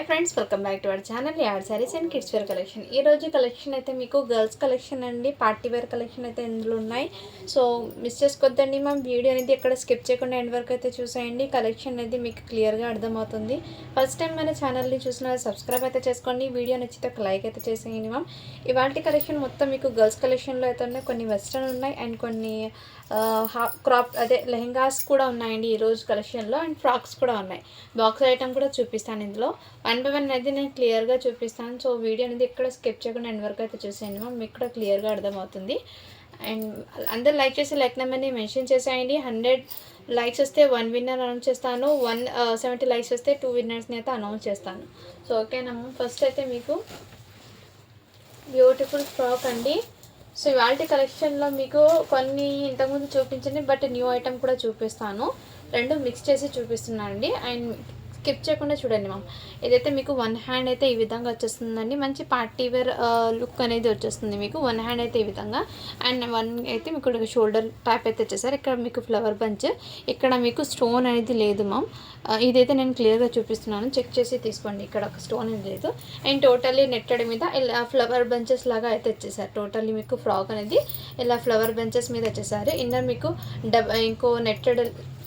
Friends, welcome back to our channel add sarees and kids wear collection. ఈ రోజు collection అయితే మీకు గర్ల్స్ కలెక్షన్ అండి, పార్టీ వేర్ కలెక్షన్ అయితే ఇందులో ఉన్నాయి. సో మిస్ చేసుకోవద్దండి, మేము వీడియో అనేది ఎక్కడ స్కిప్ చేయకుండా ఎండ్ వరకు అయితే చూసేయండి. కలెక్షన్ అనేది మీకు క్లియర్గా అర్థమవుతుంది. ఫస్ట్ టైం మన ఛానల్ని చూసిన సబ్స్క్రైబ్ అయితే చేసుకోండి. వీడియో నచ్చితే ఒక లైక్ అయితే చేసేయండి. మ్యామ్ ఇవాళ కలెక్షన్ మొత్తం మీకు గర్ల్స్ కలెక్షన్లో అయితే ఉన్నాయి. కొన్ని వెస్ట్రన్ ఉన్నాయి అండ్ కొన్ని క్రాప్ అదే లెహెంగాస్ కూడా ఉన్నాయండి ఈరోజు కలెక్షన్లో. అండ్ ఫ్రాక్స్ కూడా ఉన్నాయి. బాక్స్ ఐటమ్ కూడా చూపిస్తాను ఇందులో. వన్ బై వన్ అనేది నేను క్లియర్గా చూపిస్తాను. సో వీడియో అనేది ఎక్కడ స్కిప్ చేయకుండా ఎండ్ వరకు అయితే చూసేయండి మ్యామ్, మీకు కూడా క్లియర్గా అర్థమవుతుంది. అండ్ అందరు లైక్ చేసి లైక్ నెంబర్ని మెన్షన్ చేసేయండి. 100 లైక్స్ వస్తే 1 విన్నర్ అనౌన్స్ చేస్తాను. 170 లైక్స్ వస్తే 2 విన్నర్స్ని అయితే అనౌన్స్ చేస్తాను. సో ఓకేనమ్మా. ఫస్ట్ అయితే మీకు బ్యూటిఫుల్ ఫ్రాక్ అండి. సో ఇవాళ కలెక్షన్లో మీకు కొన్ని ఇంతకుముందు చూపించండి, బట్ న్యూ ఐటమ్ కూడా చూపిస్తాను. రెండు మిక్స్ చేసి చూపిస్తున్నాను అండి. అండ్ స్కిప్ చేయకుండా చూడండి మ్యామ్. ఇదైతే మీకు వన్ హ్యాండ్ అయితే ఈ విధంగా వచ్చేస్తుందండి. మంచి పార్టీ వేర్ లుక్ అనేది వచ్చేస్తుంది మీకు. వన్ హ్యాండ్ అయితే ఈ విధంగా, అండ్ వన్ అయితే మీకు షోల్డర్ టైప్ అయితే వచ్చేసారు. ఇక్కడ మీకు ఫ్లవర్ బంచ్, ఇక్కడ మీకు స్టోన్ అనేది లేదు మ్యామ్. ఇదైతే నేను క్లియర్గా చూపిస్తున్నాను, చెక్ చేసి తీసుకోండి. ఇక్కడ ఒక స్టోన్ అనేది లేదు. అండ్ టోటల్లీ నెట్టెడ్ మీద ఇలా ఫ్లవర్ బంచెస్ లాగా అయితే వచ్చేసారు. టోటల్లీ మీకు ఫ్రాక్ అనేది ఇలా ఫ్లవర్ బంచెస్ మీద వచ్చేసారు. ఇన్నర్ మీకు ఇంకో నెట్టెడ్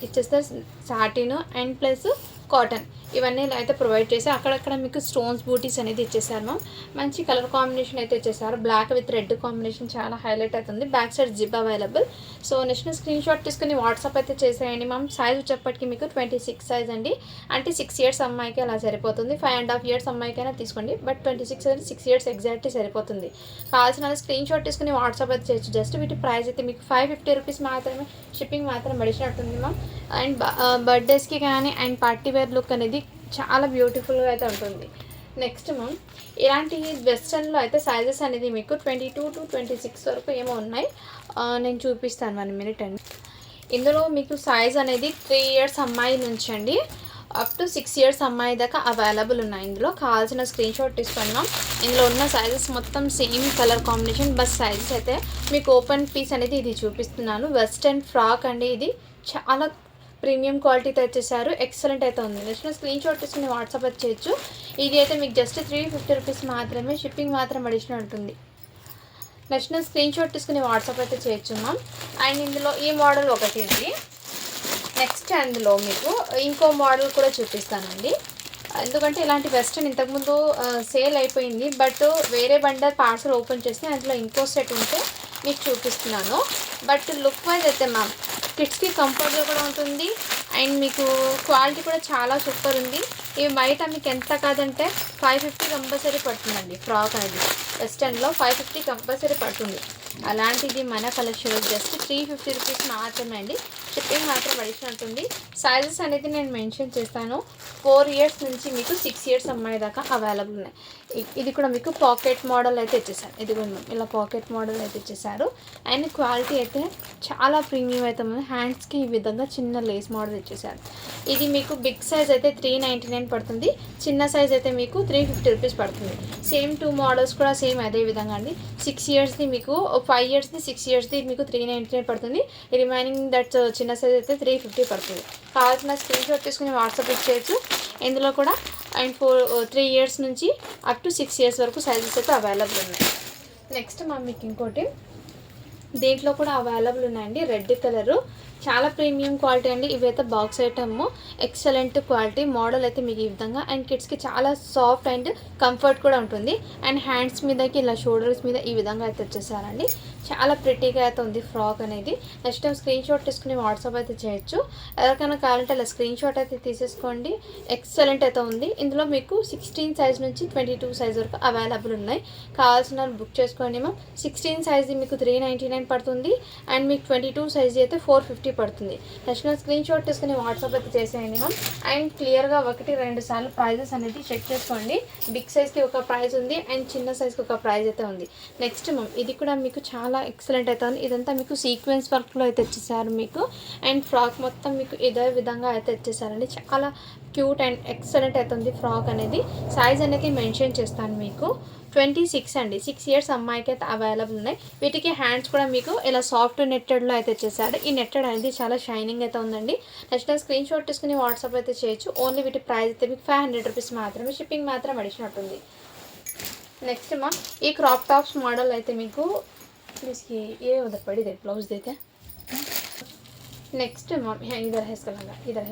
ఇచ్చేస్తారు, సాటిన్ అండ్ ప్లస్ కాటన్ ఇవన్నీ అయితే ప్రొవైడ్ చేసి అక్కడక్కడ మీకు స్టోన్స్ బూటీస్ అనేది ఇచ్చేసారు మ్యామ్. మంచి కలర్ కాంబినేషన్ అయితే ఇచ్చేసారు. బ్లాక్ విత్ రెడ్ కాంబినేషన్ చాలా హైలైట్ అవుతుంది. Back side zip available. So next screen shot తీసుకుని వాట్సాప్ అయితే చేసేయండి మ్యామ్. సైజ్ వచ్చేప్పటికి మీకు 26 సైజ్ అండి. అంటే 6 ఇయర్స్ అమ్మాయికి అలా సరిపోతుంది. 5.5 ఇయర్స్ అమ్మాయికైనా తీసుకోండి, బట్ 26 అంటే 6 ఇయర్స్ ఎగ్జాక్ట్లీ సరిపోతుంది. కావాల్సిన స్క్రీన్ షాట్ తీసుకుని వాట్సాప్ అయితే చేయొచ్చు. జస్ట్ వీటి ప్రైస్ అయితే మీకు 550 రూపీస్ మాత్రమే. షిప్పింగ్ మాత్రం పడిచినట్టుంది మ్యామ్. అండ్ బర్త్డేస్కి కానీ అండ్ పార్టీ వేర్ లుక్ అనేది చాలా బ్యూటిఫుల్గా అయితే ఉంటుంది. నెక్స్ట్ మ్యామ్ ఇలాంటి వెస్ట్రన్లో అయితే సైజెస్ అనేది మీకు 22 to 26 వరకు ఏమో ఉన్నాయి. నేను చూపిస్తాను 1 మినిట్ అండి. ఇందులో మీకు సైజ్ అనేది 3 ఇయర్స్ అమ్మాయి నుంచి అండి అప్ టు 6 ఇయర్స్ అమ్మాయి దాకా అవైలబుల్ ఉన్నాయి. ఇందులో కావాల్సిన స్క్రీన్ షాట్ తీసుకున్నాం. ఇందులో ఉన్న సైజెస్ మొత్తం same colour combination, bus sizes అయితే మీకు ఓపెన్ పీస్ అనేది ఇది చూపిస్తున్నాను. వెస్ట్రన్ ఫ్రాక్ అండి. ఇది చాలా ప్రీమియం క్వాలిటీతో వచ్చేసారు. ఎక్సలెంట్ అయితే ఉంది. నెక్స్ట్ స్క్రీన్ షాట్ తీసుకుని వాట్సాప్ అయితే చేయొచ్చు. ఇది అయితే మీకు జస్ట్ 350 రూపీస్ మాత్రమే. షిప్పింగ్ మాత్రం అడిషనల్ ఉంటుంది. నెక్స్ట్ స్క్రీన్ షాట్ తీసుకుని వాట్సాప్ అయితే చేయొచ్చు మ్యామ్. అండ్ ఇందులో ఈ మోడల్ ఒకటి ఉంది. నెక్స్ట్ అందులో మీకు ఇంకో మోడల్ కూడా చూపిస్తానండి. ఎందుకంటే ఇలాంటి వెస్ట్రన్ ఇంతకుముందు సేల్ అయిపోయింది, బట్ వేరే బండర్ పార్సల్ ఓపెన్ చేస్తే అందులో ఇంకో సెట్ ఉంటే మీకు చూపిస్తున్నాను. బట్ లుక్ వైజ్ అయితే మ్యామ్ కిడ్స్కి కంఫర్ట్గా కూడా ఉంటుంది. అండ్ మీకు క్వాలిటీ కూడా చాలా సూపర్ ఉంది. ఇవి బయట మీకు ఎంత కాదంటే 550 కంపల్సరీ పడుతుందండి. ఫ్రాక్ అనేది వెస్టర్న్లో 550 కంపల్సరీ పడుతుంది. అలాంటిది మన కలెక్షన్ జస్ట్ 350 రూపీస్ మాత్రమే అండి. షిప్పింగ్ మాత్రం అడిషన్ ఉంటుంది. సైజెస్ అనేది నేను మెన్షన్ చేస్తాను. 4 ఇయర్స్ నుంచి మీకు 6 ఇయర్స్ అమ్మాయి దాకా అవైలబుల్ ఉన్నాయి. ఇది కూడా మీకు పాకెట్ మోడల్ అయితే ఇచ్చేసారు. ఇది కూడా ఇలా పాకెట్ మోడల్ అయితే ఇచ్చేసారు. అండ్ క్వాలిటీ అయితే చాలా ప్రీమియం అయితే ఉంది. హ్యాండ్స్కి ఈ విధంగా చిన్న లేస్ మోడల్ ఇచ్చేసారు. ఇది మీకు బిగ్ సైజ్ అయితే 399 పడుతుంది. చిన్న సైజ్ అయితే మీకు 350 రూపీస్ పడుతుంది. సేమ్ 2 మోడల్స్ కూడా సేమ్ అదే విధంగా అండి. 6 ఇయర్స్ది మీకు 5 ఇయర్స్ది 6 ఇయర్స్ది మీకు 399 పడుతుంది. రిమైనింగ్ దట్ చిన్న సైజ్ అయితే 350 పడుతుంది. కావాల్సిన స్క్రీన్ షాట్ తీసుకుని వాట్సాప్ ఇచ్చేయచ్చు. ఇందులో కూడా అండ్ 3 ఇయర్స్ నుంచి అప్ టు 6 ఇయర్స్ వరకు సైజెస్ అయితే అవైలబుల్ ఉన్నాయి. నెక్స్ట్ మీకు ఇంకోటి దీంట్లో కూడా అవైలబుల్ ఉన్నాయండి. రెడ్ కలరు చాలా ప్రీమియం క్వాలిటీ అండి. ఇవైతే box item excellent quality. Model అయితే మీకు ఈ విధంగా అండ్ కిడ్స్కి చాలా సాఫ్ట్ అండ్ కంఫర్ట్ కూడా ఉంటుంది. అండ్ హ్యాండ్స్ మీదకి ఇలా షోల్డర్స్ మీద ఈ విధంగా అయితే వచ్చేసారండి. చాలా ప్రిటీగా అయితే ఉంది ఫ్రాక్ అనేది. నెక్స్ట్ టైం స్క్రీన్ షాట్ తీసుకుని వాట్సాప్ అయితే చేయొచ్చు. ఎవరికైనా కావాలంటే అలా స్క్రీన్ షాట్ అయితే తీసేసుకోండి. ఎక్సలెంట్ అయితే ఉంది. ఇందులో మీకు 16 సైజ్ నుంచి 22 సైజ్ వరకు అవైలబుల్ ఉన్నాయి. కావాల్సిన బుక్ చేసుకోండి మ్యామ్. 16 సైజ్ది మీకు 399 పడుతుంది. అండ్ మీకు 22 సైజ్ అయితే 450 పడుతుంది. నెక్స్ట్ స్క్రీన్ షాట్ తీసుకుని వాట్సాప్ అయితే చేసేయండి మ్యామ్. అండ్ క్లియర్గా 1-2 సార్లు ప్రైజెస్ అనేది చెక్ చేసుకోండి. బిగ్ సైజ్కి ఒక ప్రైజ్ ఉంది అండ్ చిన్న సైజ్కి ఒక ప్రైజ్ అయితే ఉంది. నెక్స్ట్ మ్యామ్ ఇది కూడా మీకు చాలా ఎక్సలెంట్ అయితే ఉంది. ఇదంతా మీకు సీక్వెన్స్ వర్క్లో అయితే ఇచ్చేసారు మీకు. అండ్ ఫ్రాక్ మొత్తం మీకు ఇదే విధంగా అయితే ఇచ్చేసారండి. చాలా క్యూట్ అండ్ ఎక్సలెంట్ అవుతుంది ఫ్రాక్ అనేది. సైజ్ అనేది మెన్షన్ చేస్తాను మీకు. 26 అండి. 6 ఇయర్స్ అమ్మాయికి అయితే అవైలబుల్ ఉన్నాయి. వీటికి హ్యాండ్స్ కూడా మీకు ఇలా సాఫ్ట్ నెట్టెడ్లో అయితే చేశారు. ఈ నెట్టెడ్ అనేది చాలా షైనింగ్ అయితే ఉందండి. నెక్స్ట్ స్క్రీన్ షాట్ తీసుకుని వాట్సాప్ అయితే చేయొచ్చు. ఓన్లీ వీటి ప్రైస్ అయితే మీకు 500 రూపీస్ మాత్రమే. షిప్పింగ్ మాత్రం అడిషనల్ ఉంటుంది. నెక్స్ట్ మా ఈ క్రాప్ టాప్స్ మॉडल అయితే మీకు इसकी ये उधर पड़ी दे ब्लाउज देते నెక్స్ట్ ఇదర్ వేసుకోవాలంగా ఇదర్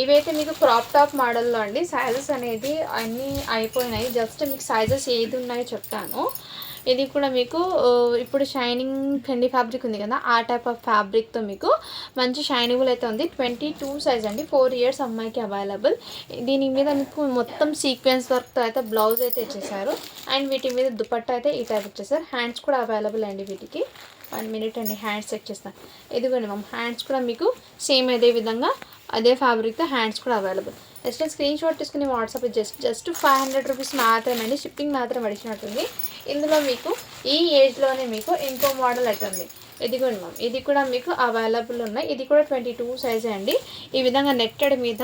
ఇవైతే మీకు క్రాప్ టాప్ మోడల్లో అండి. సైజెస్ అనేది అన్నీ అయిపోయినాయి. జస్ట్ మీకు సైజెస్ ఏది ఉన్నాయో చెప్తాను. ఇది కూడా మీకు ఇప్పుడు షైనింగ్ ఫెండి ఫ్యాబ్రిక్ ఉంది కదా, ఆ టైప్ ఆఫ్ ఫ్యాబ్రిక్తో మీకు మంచి షైనింగ్ అయితే ఉంది. 22 సైజ్ అండి. 4 ఇయర్స్ అమ్మాయికి అవైలబుల్. దీని మీద మీకు మొత్తం సీక్వెన్స్ వర్క్తో అయితే బ్లౌజ్ అయితే ఇచ్చేసారు. అండ్ వీటి మీద దుపట్టా అయితే ఈ టైప్ ఇచ్చేసారు. హ్యాండ్స్ కూడా అవైలబుల్ అండి వీటికి. 1 మినిట్ అండి, హ్యాండ్స్ చెక్ చేస్తాను. ఇదిగోండి మ్యామ్, హ్యాండ్స్ కూడా మీకు సేమ్ అదే విధంగా అదే ఫ్యాబ్రిక్తో హ్యాండ్స్ కూడా అవైలబుల్. నెక్స్ట్ స్క్రీన్ షాట్ తీసుకుని వాట్సాప్ జస్ట్ 500 రూపీస్ మాత్రమే అండి. షిప్పింగ్ మాత్రం అడిచినట్టుంది. ఇందులో మీకు ఈ ఏజ్లోనే మీకు ఇంకో మోడల్ అవుతుంది. ఇదిగోండి మ్యామ్, ఇది కూడా మీకు అవైలబుల్ ఉన్నాయి. ఇది కూడా 22 సైజే అండి. ఈ విధంగా నెట్టెడ్ మీద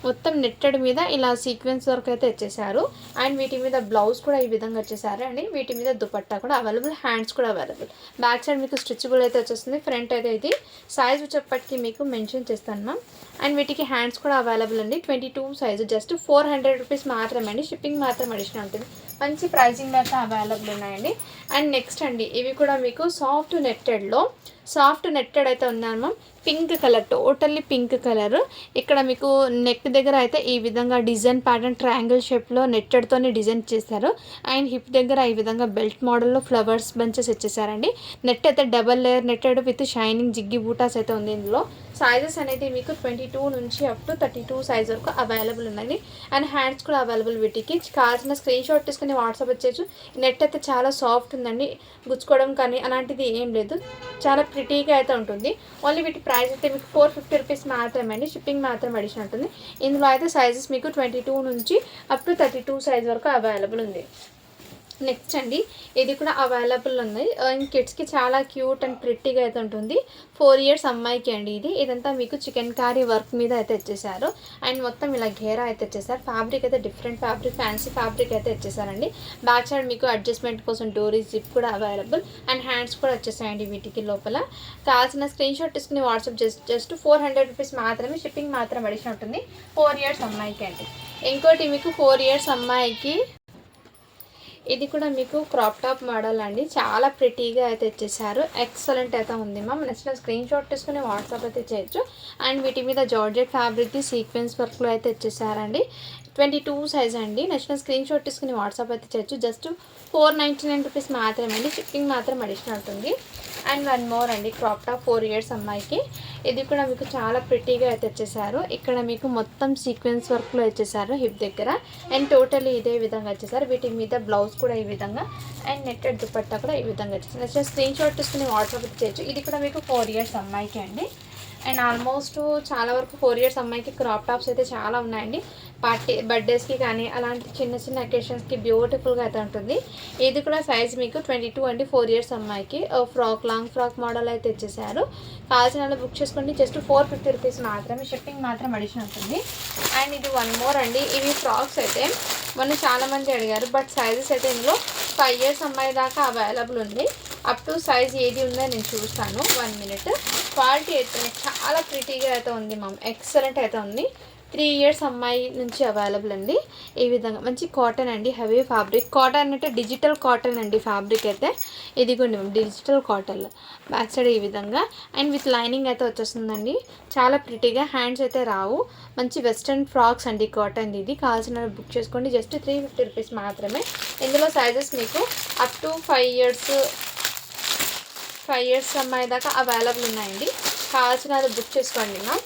మొత్తం నెట్టెడ్ మీద ఇలా సీక్వెన్స్ వర్క్ అయితే ఇచ్చేసారు. అండ్ వీటి మీద బ్లౌజ్ కూడా ఈ విధంగా వచ్చేసారు అండి. వీటి మీద దుపట్టా కూడా అవైలబుల్, హ్యాండ్స్ కూడా అవైలబుల్. బ్యాక్ సైడ్ మీకు స్ట్రెచబుల్ అయితే వచ్చేస్తుంది. ఫ్రంట్ అయితే ఇది సైజ్ వచ్చేప్పటికి మీకు మెన్షన్ చేస్తాను మ్యామ్. అండ్ వీటికి హ్యాండ్స్ కూడా అవైలబుల్ అండి. 22 సైజు జస్ట్ 400 రూపీస్ మాత్రమే అండి. షిప్పింగ్ మాత్రం అడిషనల్ ఉంటుంది. మంచి ప్రైజింగ్ అయితే అవైలబుల్ ఉన్నాయండి. అండ్ నెక్స్ట్ అండి, ఇవి కూడా మీకు సాఫ్ట్ నెట్టెడ్ అయితే ఉన్నాను ma'am. Pink colour, totally pink colour. ఇక్కడ మీకు నెక్ దగ్గర అయితే ఈ విధంగా డిజైన్ ప్యాటర్న్ ట్రయాంగిల్ షేప్లో నెట్టెడ్తోనే డిజైన్ చేశారు. అండ్ హిప్ దగ్గర ఈ విధంగా బెల్ట్ మోడల్లో ఫ్లవర్స్ బంచెస్ ఇచ్చేసారండి. నెట్ అయితే double layer netted with shining జిగ్గి బూటాస్ అయితే ఉంది. ఇందులో సైజెస్ అనేది మీకు 22 నుంచి అప్ టు 32 సైజ్ వరకు అవైలబుల్ ఉన్నాయి. అండ్ హ్యాండ్స్ కూడా అవైలబుల్. వీటికి కావాల్సిన స్క్రీన్ షాట్ తీసుకుని వాట్సాప్ వచ్చేచ్చు. నెట్ అయితే చాలా సాఫ్ట్ ఉందండి. గుచ్చుకోవడం కానీ అలాంటిది ఏం లేదు. చాలా ప్రిటీగా అయితే ఉంటుంది. ఓన్లీ వీటి ప్రైస్ అయితే మీకు 450 రూపీస్ మాత్రమే అండి. షిప్పింగ్ మాత్రం అడిషనల్ ఉంటుంది. ఇందులో అయితే సైజెస్ మీకు 22 నుంచి అప్ టు 32 సైజ్ వరకు అవైలబుల్ ఉంది. నెక్స్ట్ అండి, ఇది కూడా అవైలబుల్ ఉంది. కిడ్స్కి చాలా క్యూట్ అండ్ ప్రిట్టీగా అయితే ఉంటుంది. 4 ఇయర్స్ అమ్మాయికి అండి ఇది. ఇదంతా మీకు చికెన్ కారీ వర్క్ మీద అయితే ఇచ్చేసారు. అండ్ మొత్తం ఇలా ఘేరా అయితే ఇచ్చేసారు. ఫ్యాబ్రిక్ అయితే డిఫరెంట్ ఫ్యాబ్రిక్, ఫ్యాన్సీ ఫ్యాబ్రిక్ అయితే ఇచ్చేసారండి. బ్యాక్ సైడ్ మీకు అడ్జస్ట్మెంట్ కోసం డోరీ జిప్ కూడా అవైలబుల్. అండ్ హ్యాండ్స్ కూడా వచ్చేసాయండి వీటికి. లోపల కావాల్సిన స్క్రీన్ షాట్ తీసుకుని వాట్సాప్ జస్ట్ 400 రూపీస్ మాత్రమే. షిప్పింగ్ మాత్రం అడిషనల్ ఉంటుంది. 4 ఇయర్స్ అమ్మాయికి అండి. ఇంకోటి మీకు 4 ఇయర్స్ అమ్మాయికి ఇది కూడా మీకు క్రాప్ టాప్ మోడల్ అండి. చాలా ప్రిటీగా అయితే ఇచ్చేసారు. ఎక్సలెంట్ అయితే ఉంది మ్యామ్. నెక్స్ట్ స్క్రీన్ షాట్ తీసుకుని వాట్సాప్ అయితే చేయొచ్చు. అండ్ వీటి మీద జార్జెట్ ఫ్యాబ్రిక్ది సీక్వెన్స్ వర్క్లో అయితే ఇచ్చేసారండి. 22 సైజ్ అండి. నెక్స్ట్ స్క్రీన్ షాట్ తీసుకుని వాట్సాప్ అయితే చేయొచ్చు. జస్ట్ 499 రూపీస్ మాత్రమే అండి. షిప్పింగ్ మాత్రం అడిషనల్ ఉంటుంది. అండ్ 1 మోర్ అండి, క్రాప్ టాప్ 4 ఇయర్స్ అమ్మాయికి. ఇది కూడా మీకు చాలా ప్రిటీగా అయితే వచ్చేసారు. ఇక్కడ మీకు మొత్తం సీక్వెన్స్ వర్క్లో వచ్చేసారు హిప్ దగ్గర. అండ్ టోటల్లీ ఇదే విధంగా వచ్చేసారు. వీటి మీద బ్లౌజ్ కూడా ఈ విధంగా అండ్ నెట్టెడ్ దుపట్టా కూడా ఈ విధంగా వచ్చేసారు. నెక్స్ట్ స్క్రీన్ షాట్ తీసుకుని వాట్సాప్ అయితే చేయొచ్చు. ఇది కూడా మీకు 4 ఇయర్స్ అమ్మాయికి అండి. అండ్ ఆల్మోస్ట్ చాలా వరకు 4 ఇయర్స్ అమ్మాయికి క్రాప్ టాప్స్ అయితే చాలా ఉన్నాయండి. పార్టీ బర్త్డేస్కి కానీ అలాంటి చిన్న చిన్న అకేషన్స్కి బ్యూటిఫుల్గా అయితే ఉంటుంది. ఇది కూడా సైజ్ మీకు 22 అండి. 4 ఇయర్స్ అమ్మాయికి ఫ్రాక్, లాంగ్ ఫ్రాక్ మోడల్ అయితే ఇచ్చేసారు. కావాల్సిన బుక్ చేసుకోండి. జస్ట్ 450 రూపీస్ మాత్రమే. షిప్పింగ్ మాత్రం అడిషనల్ ఉంటుంది. అండ్ ఇది 1 మోర్ అండి. ఇవి ఫ్రాక్స్ అయితే మొన్న చాలామంది అడిగారు. బట్ సైజెస్ అయితే ఇందులో 5 ఇయర్స్ అమ్మాయి దాకా అవైలబుల్ ఉంది. అప్ టు సైజ్ ఏది ఉందో నేను చూస్తాను. 1 మినిట్. క్వాలిటీ అయితే చాలా ప్రిటీగా అయితే ఉంది మ్యామ్. ఎక్సలెంట్ అయితే ఉంది. 3 ఇయర్స్ అమ్మాయి నుంచి అవైలబుల్ అండి. ఈ విధంగా మంచి కాటన్ అండి, హెవీ ఫ్యాబ్రిక్. కాటన్ అంటే డిజిటల్ కాటన్ అండి ఫ్యాబ్రిక్ అయితే. ఇదిగోండి ma'am, digital cotton. Back side ఈ విధంగా అండ్ విత్ లైనింగ్ అయితే వచ్చేస్తుందండి. చాలా ప్రిటీగా. హ్యాండ్స్ అయితే రావు. మంచి వెస్ట్రన్ ఫ్రాక్స్ అండి కాటన్. ఇది కావాల్సిన బుక్ చేసుకోండి. జస్ట్ 350 రూపీస్ మాత్రమే. ఇందులో సైజెస్ మీకు అప్ టు 5 ఇయర్స్ అమ్మాయి దాకా అవైలబుల్ ఉన్నాయండి. కావాల్సిన బుక్ చేసుకోండి మ్యామ్.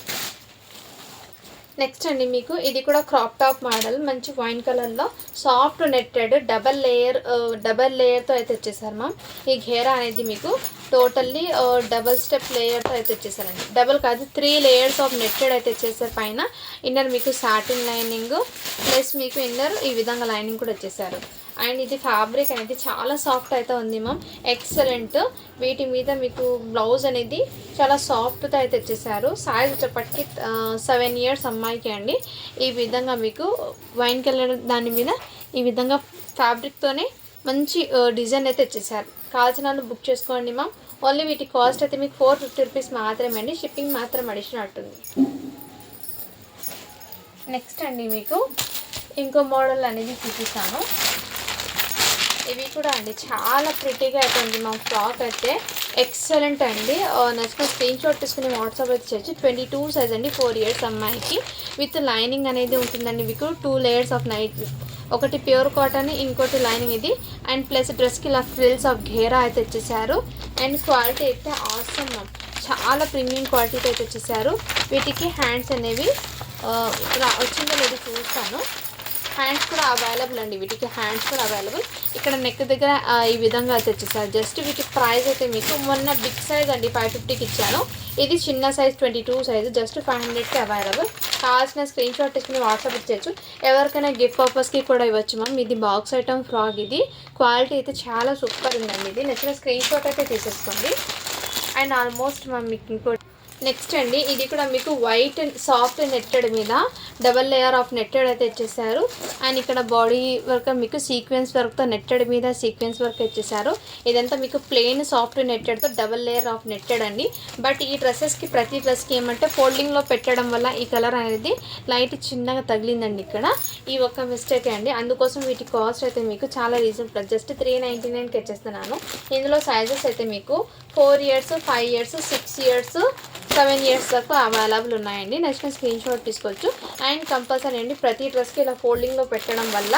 నెక్స్ట్ అండి, మీకు ఇది కూడా క్రాప్ టాప్ మోడల్. మంచి వైన్ కలర్లో సాఫ్ట్ నెట్టెడ్ డబల్ లేయర్తో అయితే వచ్చేసారు మ్యామ్. ఈ ఘేరా అనేది మీకు టోటల్లీ డబల్ స్టెప్ లేయర్తో అయితే వచ్చేసారండి. డబల్ కాదు, 3 లేయర్స్ ఆఫ్ నెట్టెడ్ అయితే వచ్చేసారు. పైన ఇన్నర్ మీకు సాటిన్ లైనింగ్ ప్లస్ మీకు ఇన్నర్ ఈ విధంగా లైనింగ్ కూడా వచ్చేసారు. అండ్ ఇది ఫ్యాబ్రిక్ అనేది చాలా సాఫ్ట్ అయితే ఉంది మ్యామ్, ఎక్సలెంట్. వీటి మీద మీకు బ్లౌజ్ అనేది చాలా సాఫ్ట్తో అయితే ఇచ్చేసారు. సైజ్ వచ్చేప్పటికి 7 ఇయర్స్ అమ్మాయికి అండి. ఈ విధంగా మీకు వైన్ కలర్ దాని మీద ఈ విధంగా ఫ్యాబ్రిక్తోనే మంచి డిజైన్ అయితే ఇచ్చేసారు. కావాల్సిన వాళ్ళు బుక్ చేసుకోండి మ్యామ్. ఓన్లీ వీటి కాస్ట్ అయితే మీకు 450 రూపీస్ మాత్రమే అండి, షిప్పింగ్ మాత్రం అడిషనల్ ఉంటుంది. నెక్స్ట్ అండి మీకు ఇంకో మోడల్ అనేది చూపిస్తాను. ఇవి కూడా అండి చాలా ప్రిటీగా అయితే ఉంది మా ఫ్రాక్ అయితే, ఎక్సలెంట్ అండి. నచ్చిన స్క్రీన్ షాట్ తీసుకుని వాట్సాప్ అయితే చేయొచ్చు. 22 సైజ్ అండి, 4 ఇయర్స్ అమ్మాయికి. విత్ లైనింగ్ అనేది ఉంటుందండి మీకు 2 లేయర్స్ ఆఫ్ నైట్, ఒకటి ప్యూర్ కాటన్, ఇంకోటి లైనింగ్ ఇది. అండ్ ప్లస్ డ్రెస్కి ఇలా ఫ్రిల్స్ ఆఫ్ ఘేరా అయితే ఇచ్చేసారు. అండ్ క్వాలిటీ అయితే ఆసమ్, చాలా ప్రీమియం క్వాలిటీతో అయితే ఇచ్చేసారు. వీటికి హ్యాండ్స్ అనేవి వచ్చిందో లేదో చూస్తాను. హ్యాండ్స్ కూడా అవైలబుల్ అండి, వీటికి హ్యాండ్స్ కూడా అవైలబుల్. ఇక్కడ నెక్ దగ్గర ఈ విధంగా అయితే వచ్చేసారు. జస్ట్ వీటి ప్రైస్ అయితే మీకు మొన్న బిగ్ సైజ్ అండి 550కి ఇచ్చాను. ఇది చిన్న సైజ్ 22 సైజు, జస్ట్ 500కి అవైలబుల్. కావాల్సిన స్క్రీన్ షాట్ తీసుకుని వాట్సాప్ ఇచ్చేయచ్చు. ఎవరికైనా గిఫ్ట్ పర్పస్కి కూడా ఇవ్వచ్చు మ్యామ్. ఇది బాక్స్ ఐటమ్ ఫ్రాక్, ఇది క్వాలిటీ అయితే చాలా సూపర్ ఉందండి. ఇది నచ్చిన స్క్రీన్ షాట్ అయితే తీసేసుకోండి. అండ్ ఆల్మోస్ట్ మ్యామ్ మీకు ఇంకోటి నెక్స్ట్ అండి, ఇది కూడా మీకు వైట్ అండ్ సాఫ్ట్ నెట్టెడ్ మీద డబల్ లేయర్ ఆఫ్ నెట్టెడ్ అయితే ఇచ్చేసారు. అండ్ ఇక్కడ బాడీ వర్క్ మీకు సీక్వెన్స్ వర్క్తో నెట్టెడ్ మీద సీక్వెన్స్ వర్క్ ఇచ్చేసారు. ఇదంతా మీకు ప్లెయిన్ సాఫ్ట్ నెట్టెడ్తో డబల్ లేయర్ ఆఫ్ నెట్టెడ్ అండి. బట్ ఈ డ్రెస్సెస్కి ప్రతి డ్రెస్కి ఏమంటే ఫోల్డింగ్లో పెట్టడం వల్ల ఈ కలర్ అనేది లైట్ చిన్నగా తగిలిందండి. ఇక్కడ ఈ ఒక్క మిస్టేక్ అండి, అందుకోసం వీటి కాస్ట్ అయితే మీకు చాలా రీజనబుల్, జస్ట్ 399కి ఇచ్చేస్తున్నాను. ఇందులో సైజెస్ అయితే మీకు 4 ఇయర్స్, 5 ఇయర్స్, 6 ఇయర్స్, 7 ఇయర్స్ వరకు అవైలబుల్ ఉన్నాయండి. నచ్చిన స్క్రీన్ షాట్ తీసుకోవచ్చు. అండ్ కంపల్సరీ అండి ప్రతి డ్రెస్కి ఇలా ఫోల్డింగ్లో పెట్టడం వల్ల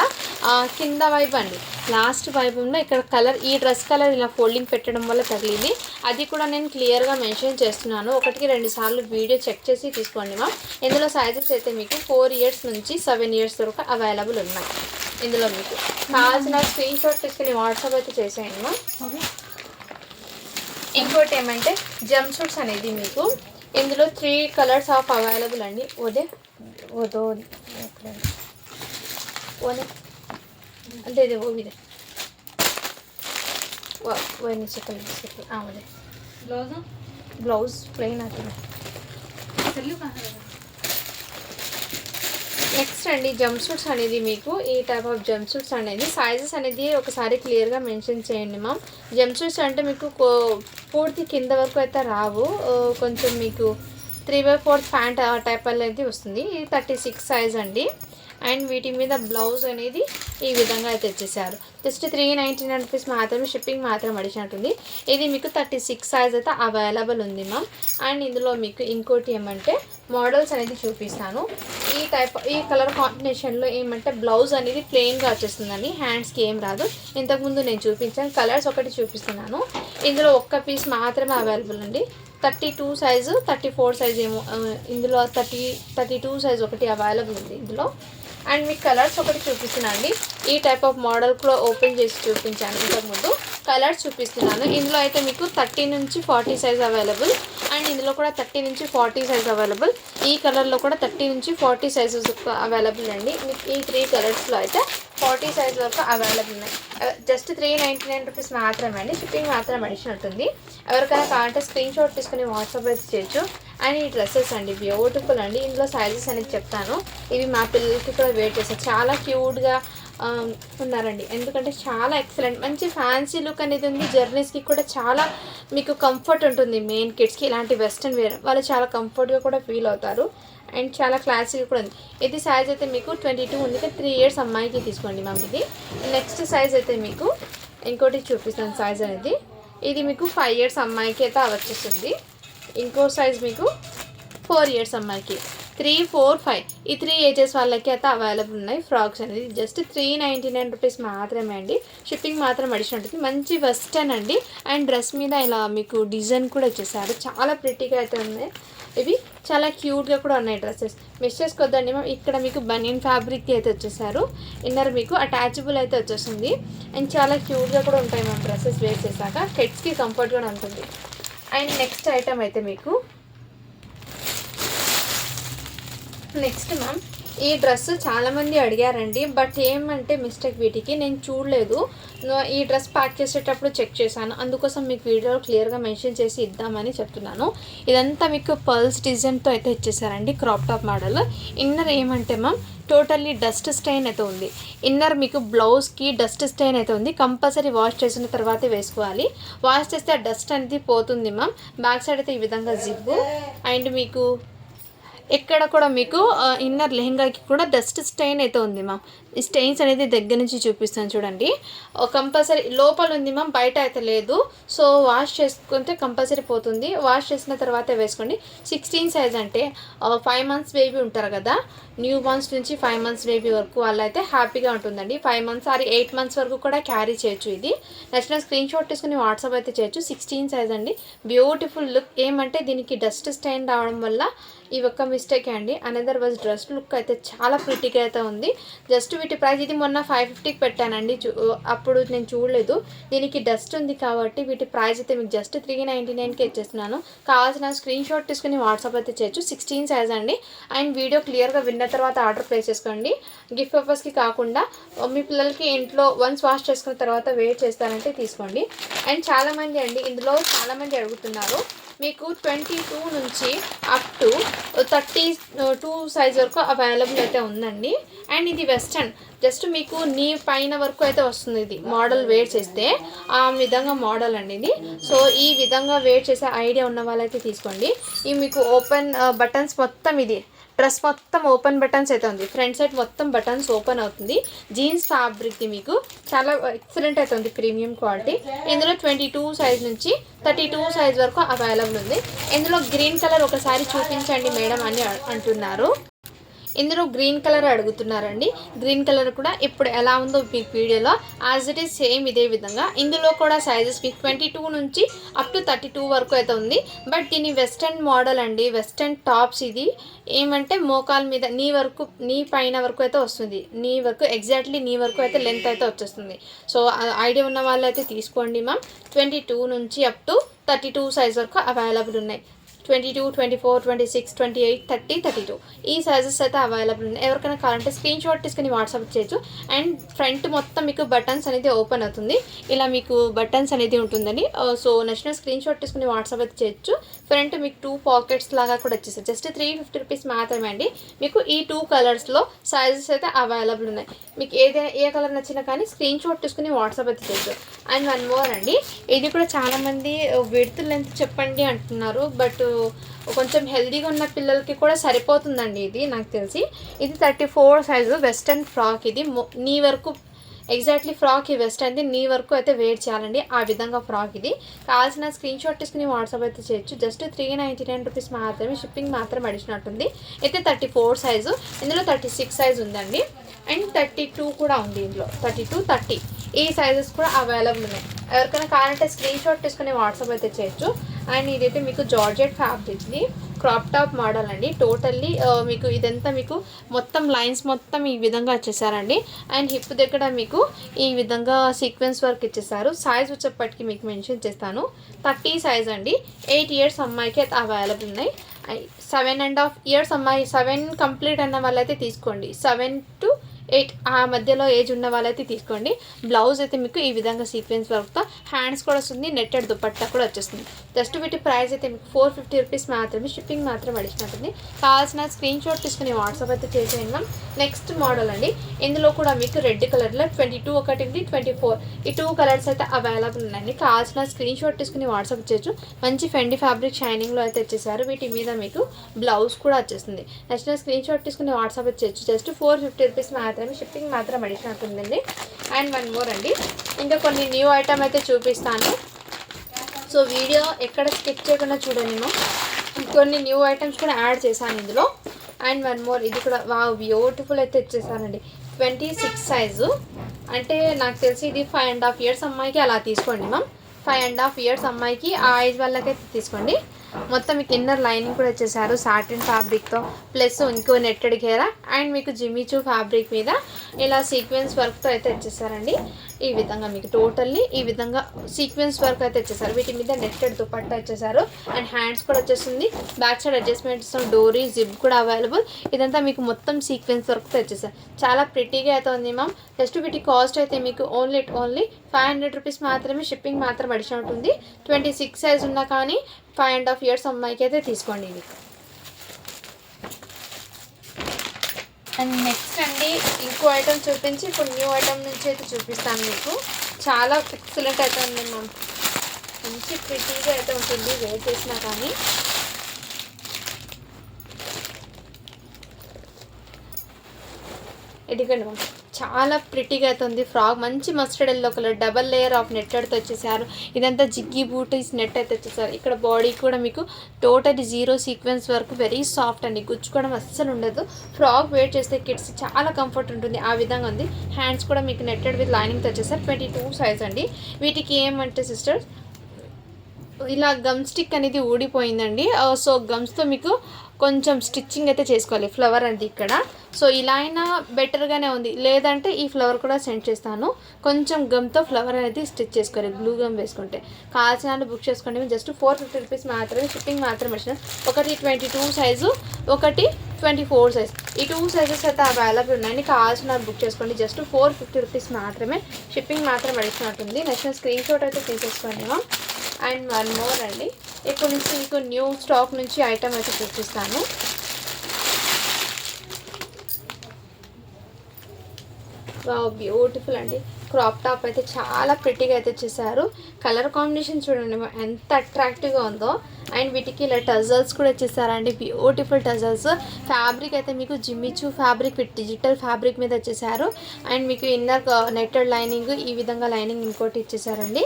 కింద వైపు అండి లాస్ట్ వైపులో ఇక్కడ కలర్, ఈ డ్రెస్ కలర్ ఇలా ఫోల్డింగ్ పెట్టడం వల్ల తగిలింది. అది కూడా నేను క్లియర్గా మెన్షన్ చేస్తున్నాను. 1-2 సార్లు వీడియో చెక్ చేసి తీసుకోండి మా. ఇందులో సైజెస్ అయితే మీకు 4 ఇయర్స్ నుంచి 7 ఇయర్స్ వరకు అవైలబుల్ ఉన్నాయి. ఇందులో మీకు కావాల్సిన స్క్రీన్ షాట్ తీసుకుని వాట్సాప్ అయితే చేసేయండి మా. ఇంకోటి ఏమంటే జంప్ సూట్స్ అనేది మీకు ఇందులో 3 కలర్స్ ఆఫ్ అవైలబుల్ అండి. ఓదే అంటే ఇది ఓవిదే ఓని చెప్పండి. బ్లౌజ్ ప్లెయిన్ అవుతుంది. నెక్స్ట్ అండి జంప్ సూట్స్ అనేది మీకు ఈ టైప్ ఆఫ్ జంప్ సూట్స్ అనేది సైజెస్ అనేది ఒకసారి క్లియర్గా మెన్షన్ చేయండి మ్యామ్. జంప్ సూట్స్ అంటే మీకు పూర్తి కింద వరకు అయితే రావు, కొంచెం మీకు 3/4 ప్యాంట్ టైప్ అనేది వస్తుంది. ఇది 36 సైజ్ అండి. అండ్ వీటి మీద బ్లౌజ్ అనేది ఈ విధంగా అయితే ఇచ్చేసారు. జస్ట్ 399 రూపీస్ మాత్రమే, షిప్పింగ్ మాత్రం అడిషనల్ ఉంటుంది. ఇది మీకు 36 సైజ్ అయితే అవైలబుల్ ఉంది మ్యామ్. అండ్ ఇందులో మీకు ఇంకోటి ఏమంటే మోడల్స్ అనేది చూపిస్తాను. ఈ కలర్ కాంబినేషన్లో ఏమంటే బ్లౌజ్ అనేది ప్లెయిన్గా వచ్చేస్తుందండి, హ్యాండ్స్కి ఏం రాదు. ఇంతకుముందు నేను చూపించాను, కలర్స్ ఒకటి చూపిస్తున్నాను. ఇందులో ఒక్క పీస్ మాత్రమే అవైలబుల్ అండి. 32 సైజు, 34 సైజ్ ఏమో, ఇందులో 32 సైజ్ ఒకటి అవైలబుల్ ఉంది ఇందులో. అండ్ మీకు కలర్స్ ఒకటి చూపిస్తున్నాను అండి. ఈ టైప్ ఆఫ్ మోడల్ కూడా ఓపెన్ చేసి చూపించాను ఇంతకుముందు, కలర్స్ చూపిస్తున్నాను. ఇందులో అయితే మీకు 30 నుంచి 40 సైజ్ అవైలబుల్. అండ్ ఇందులో కూడా 30 నుంచి 40 సైజ్ అవైలబుల్. ఈ కలర్లో కూడా 30 నుంచి 40 సైజెస్ అవైలబుల్ అండి. మీకు ఈ 3 కలర్స్లో అయితే 40 సైజ్ వరకు అవైలబుల్ ఉన్నాయి. జస్ట్ 399 రూపీస్ మాత్రమే అండి, షిప్పింగ్ మాత్రం అడిషనల్ ఉంటుంది. ఎవరికైనా కావాలంటే స్క్రీన్ షాట్ తీసుకుని వాట్సాప్ అయితే చేయొచ్చు. అండ్ ఈ డ్రెస్సెస్ అండి బ్యూటిఫుల్ అండి. ఇందులో సైజెస్ అనేది చెప్తాను. ఇవి మా పిల్లలకి కూడా వేర్ చేస్తారు, చాలా క్యూట్గా ఉన్నారండి. ఎందుకంటే చాలా ఎక్సలెంట్, మంచి ఫ్యాన్సీ లుక్ అనేది ఉంది. జర్నీస్కి కూడా చాలా మీకు కంఫర్ట్ ఉంటుంది. మెయిన్ కిడ్స్కి ఇలాంటి వెస్ట్రన్ వేర్ వాళ్ళు చాలా కంఫర్ట్గా కూడా ఫీల్ అవుతారు. అండ్ చాలా క్లాసిక్గా కూడా ఉంది. ఇది సైజ్ అయితే మీకు 22 ఉంది, 3 ఇయర్స్ అమ్మాయికి తీసుకోండి మ్యామ్. ఇది నెక్స్ట్ సైజ్ అయితే మీకు ఇంకోటి చూపిస్తాను సైజ్ అనేది. ఇది మీకు 5 ఇయర్స్ అమ్మాయికి అయితే వచ్చేస్తుంది. ఇంకో సైజ్ మీకు 4 ఇయర్స్ అమ్మాయికి, 3, 4, 5 ఈ 3 ఏజెస్ వాళ్ళకి అయితే అవైలబుల్ ఉన్నాయి ఫ్రాక్స్ అనేది. జస్ట్ 399 రూపీస్ మాత్రమే అండి, షిప్పింగ్ మాత్రం అడిషనల్ ఉంటుంది. మంచి వెస్టర్న్ అండి. అండ్ డ్రెస్ మీద ఇలా మీకు డిజైన్ కూడా ఇచ్చేసారు, చాలా ప్రిటీగా అయితే ఉన్నాయి. ఇవి చాలా క్యూట్గా కూడా ఉన్నాయి డ్రెస్సెస్. మిస్ చేసుకోవద్దండి మ్యామ్. ఇక్కడ మీకు బనియన్ ఫ్యాబ్రిక్ అయితే వచ్చేసారు. ఇన్నర్ మీకు అటాచబుల్ అయితే వచ్చేస్తుంది. అండ్ చాలా క్యూట్గా కూడా ఉంటాయి మ్యామ్ డ్రెస్సెస్ వేర్ చేశాక, కిడ్స్కి కంఫర్ట్ కూడా ఉంటుంది. అండ్ నెక్స్ట్ ఐటమ్ అయితే మీకు నెక్స్ట్ మ్యామ్ ఈ డ్రెస్ చాలామంది అడిగారండి, బట్ ఏమంటే మిస్టేక్ వీటికి నేను చూడలేదు. ఈ డ్రెస్ ప్యాక్ చేసేటప్పుడు చెక్ చేశాను, అందుకోసం మీకు వీడియోలో క్లియర్గా మెన్షన్ చేసి ఇద్దామని చెప్తున్నాను. ఇదంతా మీకు పర్ల్స్ డిజైన్తో అయితే ఇచ్చేసారండి, క్రాప్ టాప్ మోడల్. ఇన్నర్ ఏమంటే మ్యామ్ టోటల్లీ డస్ట్ స్టెయిన్ అయితే ఉంది. ఇన్నర్ మీకు బ్లౌజ్కి డస్ట్ స్టెయిన్ అయితే ఉంది. కంపల్సరీ వాష్ చేసిన తర్వాతే వేసుకోవాలి. వాష్ చేస్తే ఆ డస్ట్ అనేది పోతుంది మ్యామ్. బ్యాక్ సైడ్ అయితే ఈ విధంగా జిప్పు, అండ్ మీకు ఎక్కడ కూడా మీకు ఇన్నర్ లెహంగాకి కూడా డస్ట్ స్టెయిన్ అయితే ఉంది మ్యామ్. ఈ స్టెయిన్స్ అనేది దగ్గర నుంచి చూపిస్తాను చూడండి. కంపల్సరీ లోపల ఉంది మ్యామ్, బయట అయితే లేదు. సో వాష్ చేసుకుంటే కంపల్సరీ పోతుంది. వాష్ చేసిన తర్వాతే వేసుకోండి. 16 సైజ్ అంటే 5 మంత్స్ బేబీ ఉంటారు కదా, న్యూ మంత్స్ నుంచి 5 మంత్స్ బేబీ వరకు వాళ్ళైతే హ్యాపీగా ఉంటుందండి. 5 మంత్స్ ఆర్ 8 మంత్స్ వరకు కూడా క్యారీ చేయొచ్చు. ఇది నచ్చిన స్క్రీన్ షాట్ తీసుకుని వాట్సాప్ అయితే చేయొచ్చు. 16 సైజ్ అండి, బ్యూటిఫుల్ లుక్. ఏమంటే దీనికి డస్ట్ స్టెయిన్ రావడం వల్ల ఈ ఒక్క మిస్టేక్ అండి. అనదర్ వైజ్ డ్రెస్ లుక్ అయితే చాలా ప్రిటీగా అయితే ఉంది. జస్ట్ వీటి ప్రైస్ ఇది మొన్న 550కి పెట్టానండి, అప్పుడు నేను చూడలేదు. దీనికి డస్ట్ ఉంది కాబట్టి వీటి ప్రైస్ అయితే మీకు జస్ట్ 399కి ఇచ్చేస్తున్నాను. కావాల్సిన స్క్రీన్ షాట్ తీసుకుని వాట్సాప్ అయితే చేయొచ్చు. 16 సైజ్ అండి. అండ్ వీడియో క్లియర్గా విన్న తర్వాత ఆర్డర్ ప్లేస్ చేసుకోండి. గిఫ్ట్ పర్పస్కి కాకుండా మీ పిల్లలకి ఇంట్లో వన్స్ వాష్ చేసుకున్న తర్వాత వేర్ చేస్తానంటే తీసుకోండి. అండ్ చాలామంది అండి ఇందులో చాలామంది అడుగుతున్నారు, మీకు 22 నుంచి అప్ టు 32 సైజ్ వరకు అవైలబుల్ అయితే ఉందండి. అండ్ ఇది వెస్టర్న్, జస్ట్ మీకు నీ పైన వరకు అయితే వస్తుంది. ఇది మోడల్ వేర్ చేస్తే ఆ విధంగా మోడల్ అండి ఇది. సో ఈ విధంగా వేర్ చేసే ఐడియా ఉన్న వాళ్ళైతే తీసుకోండి. ఈ మీకు ఓపెన్ బటన్స్ మొత్తం, ఇది డ్రెస్ మొత్తం ఓపెన్ బటన్స్ అయితే ఉంది. ఫ్రంట్ సైడ్ మొత్తం బటన్స్ ఓపెన్ అవుతుంది. జీన్స్ ఫ్యాబ్రిక్ది మీకు చాలా ఎక్సలెంట్ అయితే ఉంది, ప్రీమియం క్వాలిటీ. ఇందులో 22 సైజ్ నుంచి 32 సైజ్ వరకు అవైలబుల్ ఉంది. ఇందులో గ్రీన్ కలర్ ఒకసారి చూపించండి మేడం అని అంటున్నారు. ఇందులో గ్రీన్ కలర్ అడుగుతున్నారండి. గ్రీన్ కలర్ కూడా ఇప్పుడు ఎలా ఉందో మీకు వీడియోలో యాజ్ ఇట్ ఈస్ సేమ్ ఇదే విధంగా. ఇందులో కూడా సైజెస్ మీకు 22 నుంచి అప్ టు 32 వరకు అయితే ఉంది. బట్ దీని వెస్టర్న్ మోడల్ అండి, వెస్టర్న్ టాప్స్. ఇది ఏమంటే మోకాల మీద నీ పైన వరకు అయితే వస్తుంది. నీ వరకు ఎగ్జాక్ట్లీ నీ వరకు అయితే లెంత్ అయితే వచ్చేస్తుంది. సో ఐడియా ఉన్న వాళ్ళు అయితే తీసుకోండి మ్యామ్. 22 నుంచి అప్ టు 32 సైజ్ వరకు అవైలబుల్ ఉన్నాయి. 22, 24, 26, 28, 30, 32 ఈ సైజెస్ అయితే అవైలబుల్ ఉన్నాయి. ఎవరికైనా కావాలంటే స్క్రీన్ షాట్ తీసుకుని వాట్సాప్ చేయొచ్చు. అండ్ ఫ్రంట్ మొత్తం మీకు బటన్స్ అనేది ఓపెన్ అవుతుంది. ఇలా మీకు బటన్స్ అనేది ఉంటుందని. సో నచ్చిన స్క్రీన్ షాట్ తీసుకుని వాట్సాప్ అయితే చేయొచ్చు. ఫ్రంట్ మీకు 2 పాకెట్స్ లాగా కూడా వచ్చేసాయి. జస్ట్ 350 రూపీస్ మాత్రమే అండి. మీకు ఈ 2 కలర్స్లో సైజెస్ అయితే అవైలబుల్ ఉన్నాయి. మీకు ఏ కలర్ నచ్చినా కానీ స్క్రీన్ షాట్ తీసుకుని వాట్సాప్ అయితే చేయొచ్చు. అండ్ 1 మోర్ అండి, ఇది కూడా చాలామంది విడ్త్ లెంత్ చెప్పండి అంటున్నారు. బట్ కొంచెం హెల్దీగా ఉన్న పిల్లలకి కూడా సరిపోతుందండి ఇది నాకు తెలిసి. ఇది 34 సైజు వెస్టర్న్ ఫ్రాక్. ఇది నీ వరకు ఎగ్జాక్ట్లీ ఫ్రాక్, ఈ వెస్టర్న్ది నీ వరకు అయితే వేర్ చేయాలండి. ఆ విధంగా ఫ్రాక్. ఇది కావాల్సిన స్క్రీన్ షాట్ తీసుకుని వాట్సాప్ అయితే చేయొచ్చు. జస్ట్ 399 రూపీస్ మాత్రమే, షిప్పింగ్ మాత్రం అడిగినట్టుంది. అయితే 34 సైజు, ఇందులో 36 సైజు ఉందండి. అండ్ 32 కూడా ఉంది. ఇందులో 32, 30 ఈ సైజెస్ కూడా అవైలబుల్ ఉన్నాయి. ఎవరికైనా కావాలంటే స్క్రీన్ షాట్ తీసుకుని వాట్సాప్ అయితే చేయొచ్చు. అండ్ ఇదైతే మీకు జార్జెట్ ఫ్యాబ్రిక్ది క్రాప్ టాప్ మోడల్ అండి. టోటల్లీ మీకు ఇదంతా మీకు మొత్తం లైన్స్ మొత్తం ఈ విధంగా వచ్చేసారండి. అండ్ హిప్ దగ్గర మీకు ఈ విధంగా సీక్వెన్స్ వర్క్ ఇచ్చేసారు. సైజ్ వచ్చేప్పటికి మీకు మెన్షన్ చేస్తాను. 30 సైజ్ అండి. 8 ఇయర్స్ అమ్మాయికి అయితే అవైలబుల్ ఉన్నాయి. 7.5 ఇయర్స్ అమ్మాయి, 7 కంప్లీట్ అన్న వాళ్ళైతే తీసుకోండి. 7 to 8 ఆ మధ్యలో ఏజ్ ఉన్న వాళ్ళైతే తీసుకోండి. బ్లౌజ్ అయితే మీకు ఈ విధంగా సీక్వెన్స్ వర్క్తో హ్యాండ్స్ కూడా వస్తుంది. నెట్టెడ్ దుపట్టా కూడా వచ్చేస్తుంది. జస్ట్ వీటి ప్రైస్ అయితే మీకు 450 రూపీస్ మాత్రమే, షిప్పింగ్ మాత్రం అడిగినట్టుంది. కావాల్సిన స్క్రీన్ షాట్ తీసుకుని వాట్సాప్ అయితే చేసేయండి మ్యామ్. నెక్స్ట్ మోడల్ అండి, ఇందులో కూడా మీకు రెడ్ కలర్లో 22 ఒకటి ఉంది, 24 ఈ 2 కలర్స్ అయితే అవైలబుల్ ఉన్నాయండి. కావాల్సిన స్క్రీన్ షాట్ తీసుకుని వాట్సాప్ చేయొచ్చు. మంచి ఫెండి ఫ్యాబ్రిక్ షైనింగ్లో అయితే వచ్చేసారు. వీటి మీద మీకు బ్లౌజ్ కూడా వచ్చేస్తుంది. నచ్చిన స్క్రీన్ షాట్ తీసుకుని వాట్సాప్ అయితే చేయొచ్చు. జస్ట్ 450 రూపీస్ మాత్రమే, షిప్పింగ్ మాత్రం అడిగినట్టుందండి. అండ్ 1 మోర్ అండి, ఇంకా కొన్ని న్యూ ఐటమ్ అయితే చూపిస్తాను. సో వీడియో ఎక్కడ స్కిప్ చేయకుండా చూడండి. కొన్ని న్యూ ఐటమ్స్ కూడా యాడ్ చేశాను ఇందులో. అండ్ 1 మోర్, ఇది కూడా బ్యూటిఫుల్ అయితే ఇచ్చేసానండి. 26 సైజు అంటే నాకు తెలిసి ఇది 5.5 ఇయర్స్ అమ్మాయికి అలా తీసుకోండి మ్యామ్. 5.5 ఇయర్స్ అమ్మాయికి ఆ ఏజ్ వాళ్ళకైతే తీసుకోండి. మొత్తం మీకు ఇన్నర్ లైనింగ్ కూడా వచ్చేసారు సాటిన్ ఫ్యాబ్రిక్తో, ప్లస్ ఇంకో నెట్టెడ్ గేరా. అండ్ మీకు జిమ్మిచూ ఫ్యాబ్రిక్ మీద ఇలా సీక్వెన్స్ వర్క్తో అయితే వచ్చేసారండి. ఈ విధంగా మీకు టోటల్లీ ఈ విధంగా సీక్వెన్స్ వర్క్ అయితే వచ్చేసారు. వీటి మీద నెట్టెడ్ దుపట్టా వచ్చేసారు. అండ్ హ్యాండ్స్ కూడా వచ్చేస్తుంది. బ్యాక్ సైడ్ అడ్జస్ట్మెంట్స్ డోరీ జిప్ కూడా అవైలబుల్. ఇదంతా మీకు మొత్తం సీక్వెన్స్ వర్క్ తెచ్చేసారు. చాలా ప్రిటీగా అయితే ఉంది మ్యామ్. జస్ట్ వీటి కాస్ట్ అయితే మీకు ఓన్లీ 500 రూపీస్ మాత్రమే. షిప్పింగ్ మాత్రం అడిషన్ ఉంటుంది. 26 సైజ్ ఉన్నా కానీ 5.5 years అమ్మాయికి అయితే తీసుకోండి ఇది. అండ్ నెక్స్ట్ అండి ఇంకో ఐటమ్ చూపించి ఇప్పుడు న్యూ ఐటమ్ నుంచి అయితే చూపిస్తాను మీకు. చాలా ఎక్సలెంట్ అయితే ఉంది మ్యామ్. మంచి ప్రిటీగా అయితే ఉంటుంది వేర్ చేసినా కానీ. ఇదిగండి మ్యామ్, చాలా ప్రిటీగా అయితే ఉంది. ఫ్రాక్ మంచి mustard yellow colour double layer of నెట్టెడ్తో వచ్చేసారు. ఇదంతా జిగ్గి బూటీస్ నెట్ అయితే వచ్చేసారు. ఇక్కడ బాడీ కూడా మీకు టోటల్ 0 సీక్వెన్స్ వరకు వెరీ సాఫ్ట్ అండి. గుచ్చుకోవడం అస్సలు ఉండదు. ఫ్రాక్ వేర్ చేస్తే కిడ్స్ చాలా కంఫర్ట్ ఉంటుంది. ఆ విధంగా ఉంది. హ్యాండ్స్ కూడా మీకు నెట్టెడ్ విత్ లైనింగ్తో వచ్చేసారు. 22 సైజ్ అండి. వీటికి ఏమంటే సిస్టర్స్ ఇలా గమ్ స్టిక్ అనేది ఊడిపోయిందండి. సో గమ్స్తో మీకు కొంచెం స్టిచ్చింగ్ అయితే చేసుకోవాలి. ఫ్లవర్ అనేది ఇక్కడ. సో ఇలా అయినా బెటర్గానే ఉంది. లేదంటే ఈ ఫ్లవర్ కూడా సెండ్ చేస్తాను. కొంచెం గమ్తో ఫ్లవర్ అనేది స్టిచ్ చేసుకోవాలి గ్లూ గమ్ వేసుకుంటే. కావాల్సిన బుక్ చేసుకోండి. జస్ట్ 450 రూపీస్ మాత్రమే. షిప్పింగ్ మాత్రం వచ్చిన ఒకటి 22 సైజు, ఒకటి 24 సైజ్. ఈ 2 సైజెస్ అయితే అవైలబుల్ ఉన్నాయండి. కావాల్సిన బుక్ చేసుకోండి. జస్ట్ 450 రూపీస్ మాత్రమే. షిప్పింగ్ మాత్రం అడిగినట్టుంది. నెక్స్ట్ స్క్రీన్ షాట్ అయితే తీసేసుకోండి మ్యామ్. అండ్ వన్ మోర్ అండి, ఇప్పుడు నుంచి మీకు న్యూ స్టాక్ నుంచి ఐటమ్ అయితే చూపిస్తాను. వావ్, బ్యూటిఫుల్ అండి. క్రాప్ టాప్ అయితే చాలా ప్రిటీగా అయితే వచ్చేసారు. కలర్ కాంబినేషన్ చూడండి ఎంత అట్రాక్టివ్గా ఉందో. అండ్ వీటికి ఇలా టజల్స్ కూడా వచ్చేసారండి. Beautiful tassels. ఫ్యాబ్రిక్ అయితే మీకు Jimmy Choo fabric with digital fabric మీద వచ్చేసారు. అండ్ మీకు ఇన్నర్ నెట్టెడ్ లైనింగ్, ఈ విధంగా లైనింగ్ ఇంకోటి ఇచ్చేసారండి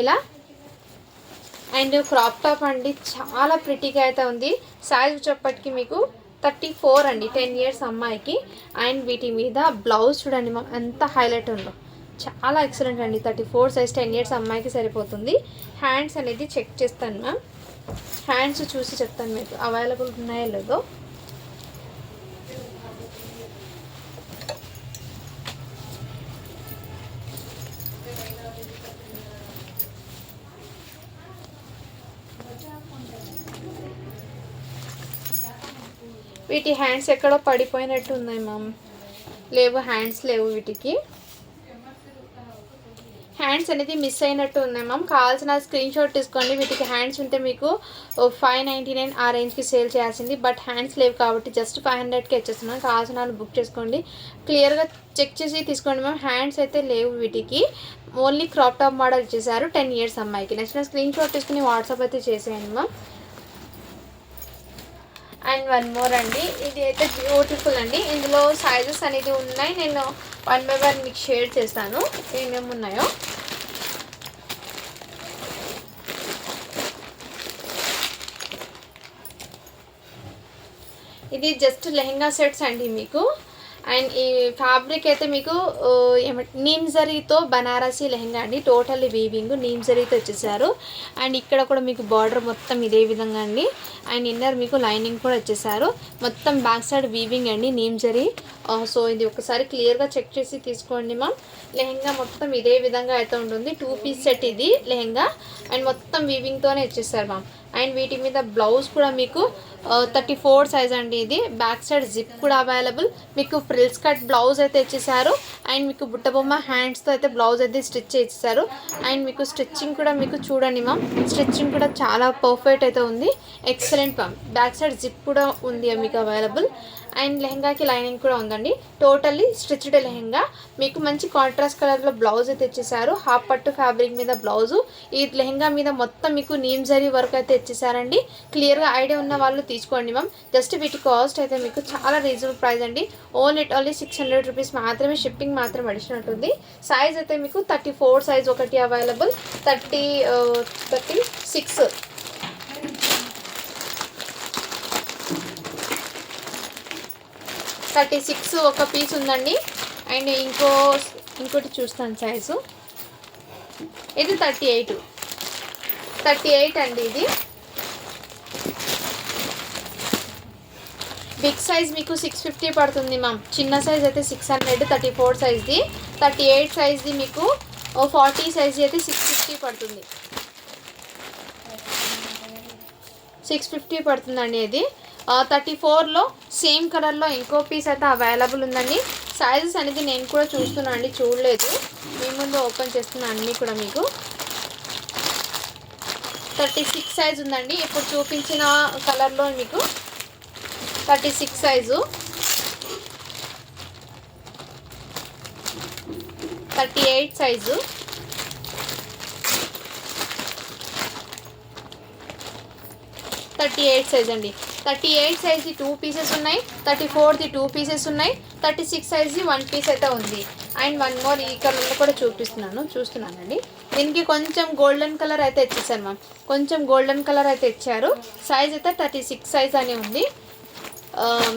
ఇలా. అండ్ క్రాప్ టాప్ అండి చాలా ప్రిటీగా అయితే ఉంది. సైజ్ వచ్చేప్పటికి మీకు 34 అండి, 10 years అమ్మాయికి. అండ్ వీటి మీద బ్లౌజ్ చూడండి మ్యామ్ ఎంత హైలైట్ ఉందో. చాలా ఎక్సలెంట్ అండి. 34 సైజ్ 10 years అమ్మాయికి సరిపోతుంది. హ్యాండ్స్ అనేది చెక్ చేస్తాను మ్యామ్. హ్యాండ్స్ చూసి చెప్తాను మీకు అవైలబుల్ ఉన్నాయో లేదో. వీటి హ్యాండ్స్ ఎక్కడో పడిపోయినట్టు ఉన్నాయి మ్యామ్. లేవు, హ్యాండ్స్ లేవు వీటికి. హ్యాండ్స్ అనేది మిస్ అయినట్టు ఉన్నాయి మ్యామ్. కావాల్సిన స్క్రీన్ షాట్ తీసుకోండి. వీటికి హ్యాండ్స్ ఉంటే మీకు 599 ఆ రేంజ్కి సేల్ చేయాల్సింది. బట్ హ్యాండ్స్ లేవు కాబట్టి జస్ట్ 500కి వచ్చేస్తున్నాం. కావాల్సిన వాళ్ళు బుక్ చేసుకోండి. క్లియర్గా చెక్ చేసి తీసుకోండి మ్యామ్. హ్యాండ్స్ అయితే లేవు వీటికి. ఓన్లీ క్రాప్ టాప్ మోడల్ ఇచ్చేసారు 10 years అమ్మాయికి. నెక్స్ట్ స్క్రీన్ షాట్ తీసుకుని వాట్సాప్ అయితే చేసేయండి మ్యామ్. అండ్ వన్ మోర్ అండి, ఇది అయితే బ్యూటిఫుల్ అండి. ఇందులో సైజెస్ అనేది ఉన్నాయి. నేను 1 by 1 మీకు షేర్ చేస్తాను ఏమేమి ఉన్నాయో. ఇది జస్ట్ లెహెంగా సెట్స్ అండి మీకు. అండ్ ఈ ఫ్యాబ్రిక్ అయితే మీకు నీమ్ జరీతో బనారసీ లెహెంగా అండి. టోటల్లీ వీవింగ్ నీమ్ జరీతో వచ్చేసారు. అండ్ ఇక్కడ కూడా మీకు బార్డర్ మొత్తం ఇదే విధంగా అండి. అండ్ ఇన్నర్ మీకు లైనింగ్ కూడా వచ్చేసారు. మొత్తం బ్యాక్ సైడ్ వీవింగ్ అండి నీమ్ జరీ. సో ఇది ఒకసారి క్లియర్గా చెక్ చేసి తీసుకోండి మ్యామ్. లెహెంగా మొత్తం ఇదే విధంగా అయితే ఉంటుంది. 2 piece సెట్ ఇది లెహెంగా. అండ్ మొత్తం వీవింగ్తోనే వచ్చేసారు మ్యామ్. అండ్ వీటి మీద బ్లౌజ్ కూడా మీకు 34 సైజ్ అండి. ఇది బ్యాక్ సైడ్ జిప్ కూడా అవైలబుల్. మీకు ఫ్రిల్స్ కట్ బ్లౌజ్ అయితే ఇచ్చేసారు. అండ్ మీకు బుట్టబొమ్మ హ్యాండ్స్తో అయితే బ్లౌజ్ అయితే స్టిచ్ చేసేసారు. అండ్ మీకు స్టిచ్చింగ్ కూడా మీకు చూడండి మ్యామ్. స్టిచ్చింగ్ కూడా చాలా పర్ఫెక్ట్ అయితే ఉంది. Excellent ma'am. Back side zip కూడా ఉంది మీకు అవైలబుల్. అండ్ లెహంగాకి లైనింగ్ కూడా ఉందండి. Totally stitched lehenga. మీకు మంచి కాంట్రాస్ట్ కలర్లో బ్లౌజ్ అయితే ఇచ్చేసారు. హాఫ్ పట్టు ఫ్యాబ్రిక్ మీద బ్లౌజు. ఈ లెహంగా మీద మొత్తం మీకు నీమ్ జరీ వర్క్ అయితే ఇచ్చేసారండి. క్లియర్గా ఐడియా ఉన్న వాళ్ళు తీసుకోండి మ్యామ్. జస్ట్ వీటి కాస్ట్ అయితే మీకు చాలా రీజనబుల్ ప్రైస్ అండి. ఓన్లీ 600 రూపీస్ మాత్రమే. షిప్పింగ్ మాత్రం అడిషనల్ ఉంటుంది. సైజ్ అయితే మీకు 34 సైజ్ ఒకటి అవైలబుల్. 36 36 ఒక పీస్ ఉందండి. అండ్ ఇంకోటి చూస్తాను సైజు. ఇది 38 అండి. ఇది బిగ్ సైజ్ మీకు 650 పడుతుంది మ్యామ్. చిన్న సైజ్ అయితే 600, 34 సైజ్ది. 38 సైజ్ది మీకు 40 సైజ్ అయితే 650 పడుతుంది. 650 పడుతుందండి ఇది. 34లో సేమ్ కలర్లో ఇంకో పీస్ అయితే అవైలబుల్ ఉందండి. సైజెస్ అనేది నేను కూడా చూస్తున్నాను అండి, చూడలేదు, మీ ముందు ఓపెన్ చేస్తున్నాను అన్నీ కూడా. మీకు 36 సైజ్ ఉందండి. ఇప్పుడు చూపించిన కలర్లో మీకు 36 సైజు, 38 సైజు, 38 సైజ్ అండి. 38 సైజ్ది 2 పీసెస్ ఉన్నాయి, 34ది 2 పీసెస్ ఉన్నాయి, 36 సైజ్ది 1 పీస్ అయితే ఉంది. అండ్ వన్ మోర్ ఈ కలర్లో కూడా చూస్తున్నానండి. దీనికి కొంచెం గోల్డెన్ కలర్ అయితే ఇచ్చేసారు మ్యామ్, కొంచెం గోల్డెన్ కలర్ అయితే ఇచ్చారు. సైజ్ అయితే 36 సైజ్ అని ఉంది.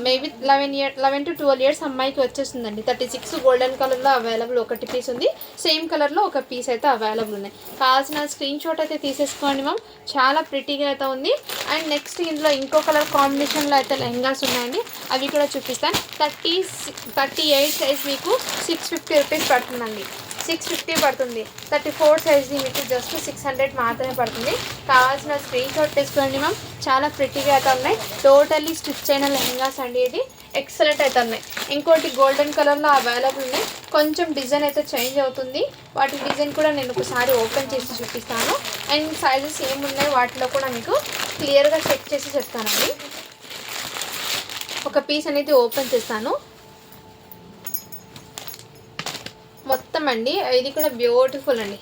మేబీ 11 to 12 ఇయర్స్ అమ్మాయికి వచ్చేస్తుందండి. 36 గోల్డెన్ కలర్లో అవైలబుల్ ఒకటి పీస్ ఉంది, సేమ్ కలర్లో ఒక పీస్ అయితే అవైలబుల్ ఉన్నాయి. కావాల్సిన స్క్రీన్ షాట్ అయితే తీసేసుకోండి మ్యామ్, చాలా ప్రిటీగా అయితే ఉంది. అండ్ నెక్స్ట్ ఇందులో ఇంకో కలర్ కాంబినేషన్లో అయితే లెహంగాస్ ఉన్నాయండి, అవి కూడా చూపిస్తాను. 38 సైజ్ మీకు 650 రూపీస్ పడుతుందండి, 650 పడుతుంది. 34 సైజ్ది మీకు జస్ట్ 600 మాత్రమే పడుతుంది. కావాల్సిన స్క్రీన్ షాట్ తీసుకోండి మ్యామ్, చాలా ప్రిటీగా అయితే ఉన్నాయి. టోటల్లీ స్టిచ్ అయిన లెహంగాస్ అండి, ఇది ఎక్సలెంట్ అయితే ఉన్నాయి. ఇంకోటి గోల్డెన్ కలర్లో అవైలబుల్ ఉన్నాయి, కొంచెం డిజైన్ అయితే చేంజ్ అవుతుంది. వాటి డిజైన్ కూడా నేను ఒకసారి ఓపెన్ చేసి చూపిస్తాను. అండ్ సైజెస్ ఏమున్నాయి వాటిలో కూడా మీకు క్లియర్గా చెక్ చేసి చెప్తానండి. ఒక పీస్ అనేది ఓపెన్ చేస్తాను మొత్తం అండి. ఇది కూడా బ్యూటిఫుల్ అండి.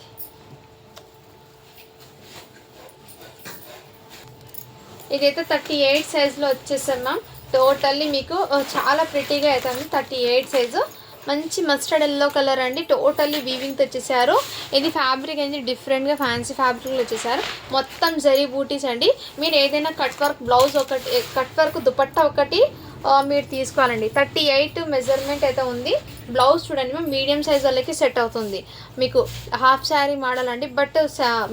ఇదైతే 38 సైజులో వచ్చేసాం మ్యామ్. టోటల్లీ మీకు చాలా ప్రిటీగా అవుతుంది. 38 సైజు మంచి మస్టర్డ్ ఎల్లో కలర్ అండి, టోటల్లీ వీవింగ్తో వచ్చేసారు. ఇది ఫ్యాబ్రిక్ అనేది డిఫరెంట్గా ఫ్యాన్సీ ఫ్యాబ్రిక్లో వచ్చేసారు. మొత్తం జరీ బూటీస్ అండి. మీరు ఏదైనా కట్ వర్క్ బ్లౌజ్ ఒకటి, కట్ వర్క్ దుపట్టా ఒకటి మీరు తీసుకోవాలండి. 38 మెజర్మెంట్ అయితే ఉంది. బ్లౌజ్ చూడండి మ్యామ్, మీడియం సైజ్ వాళ్ళకి సెట్ అవుతుంది. మీకు హాఫ్ శారీ మోడల్ అండి, బట్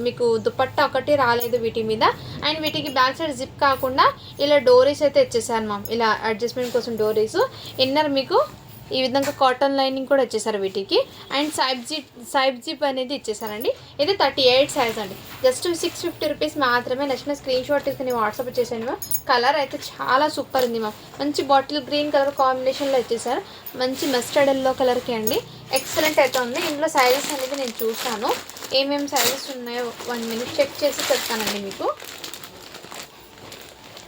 మీకు దుపట్టా ఒకటి రాలేదు వీటి మీద. అండ్ వీటికి బ్యాక్ సైడ్ జిప్ కాకుండా ఇలా డోరీస్ అయితే ఇచ్చేసారు మ్యామ్, ఇలా అడ్జస్ట్మెంట్ కోసం డోరీస్. ఇన్నర్ మీకు ఈ విధంగా కాటన్ లైనింగ్ కూడా ఇచ్చేసారు వీటికి. అండ్ సైడ్ జిప్ అనేది ఇచ్చేసారండి. ఇది 38 సైజ్ అండి, జస్ట్ 650 రూపీస్ మాత్రమే. నచ్చిన స్క్రీన్ షాట్ తీసుకుని వాట్సాప్ చేసాను మ్యామ్. కలర్ అయితే చాలా సూపర్ ఉంది మ్యామ్, మంచి బాటిల్ గ్రీన్ కలర్ కాంబినేషన్లో ఇచ్చేసారు. మంచి మస్టర్డ్ ఎల్లో కలర్కి అండి, ఎక్సలెంట్ అయితే ఉంది. ఇందులో సైజెస్ అనేది నేను చూస్తాను, ఏమేమి సైజెస్ ఉన్నాయో 1 మినిట్ చెక్ చేసి చెప్తానండి మీకు.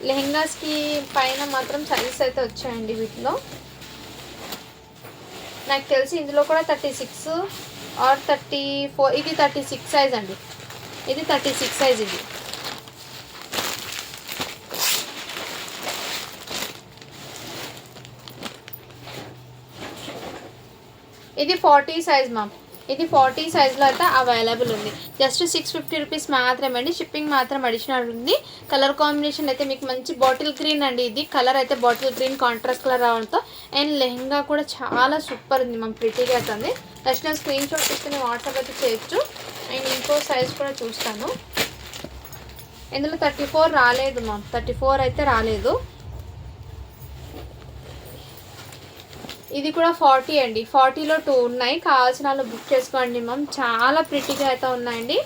లెహెంగాస్కి పైన మాత్రం సైజెస్ అయితే వచ్చాయండి వీటిలో. నాకు తెలిసి ఇందులో కూడా 36 ఆర్ 34, ఇది 36 సైజ్ అండి, ఇది 36 సైజ్. ఇది 40 సైజ్ మ్యామ్, ఇది 40 సైజ్లో అయితే అవైలబుల్ ఉంది. జస్ట్ 650 రూపీస్ మాత్రమే అండి, షిప్పింగ్ మాత్రం అడిషనల్ ఉంది. కలర్ కాంబినేషన్ అయితే మీకు మంచి బాటిల్ గ్రీన్ అండి, ఇది కలర్ అయితే బాటిల్ గ్రీన్ కాంట్రాస్ట్ కలర్ రావడంతో. అండ్ లెహంగా కూడా చాలా సూపర్ ఉంది మ్యామ్, ప్రిటీగా అవుతుంది. నచ్చిన స్క్రీన్ షాట్ తీసుకుని వాట్సాప్ అయితే చేయొచ్చు. అండ్ ఇంకో సైజ్ కూడా చూస్తాను. ఇందులో 34 రాలేదు మ్యామ్, 34 అయితే రాలేదు. ఇది కూడా 40 అండి, 40లో 2 ఉన్నాయి. కావాల్సిన వాళ్ళు బుక్ చేసుకోండి మ్యామ్, చాలా ప్రిటీగా అయితే ఉన్నాయండి.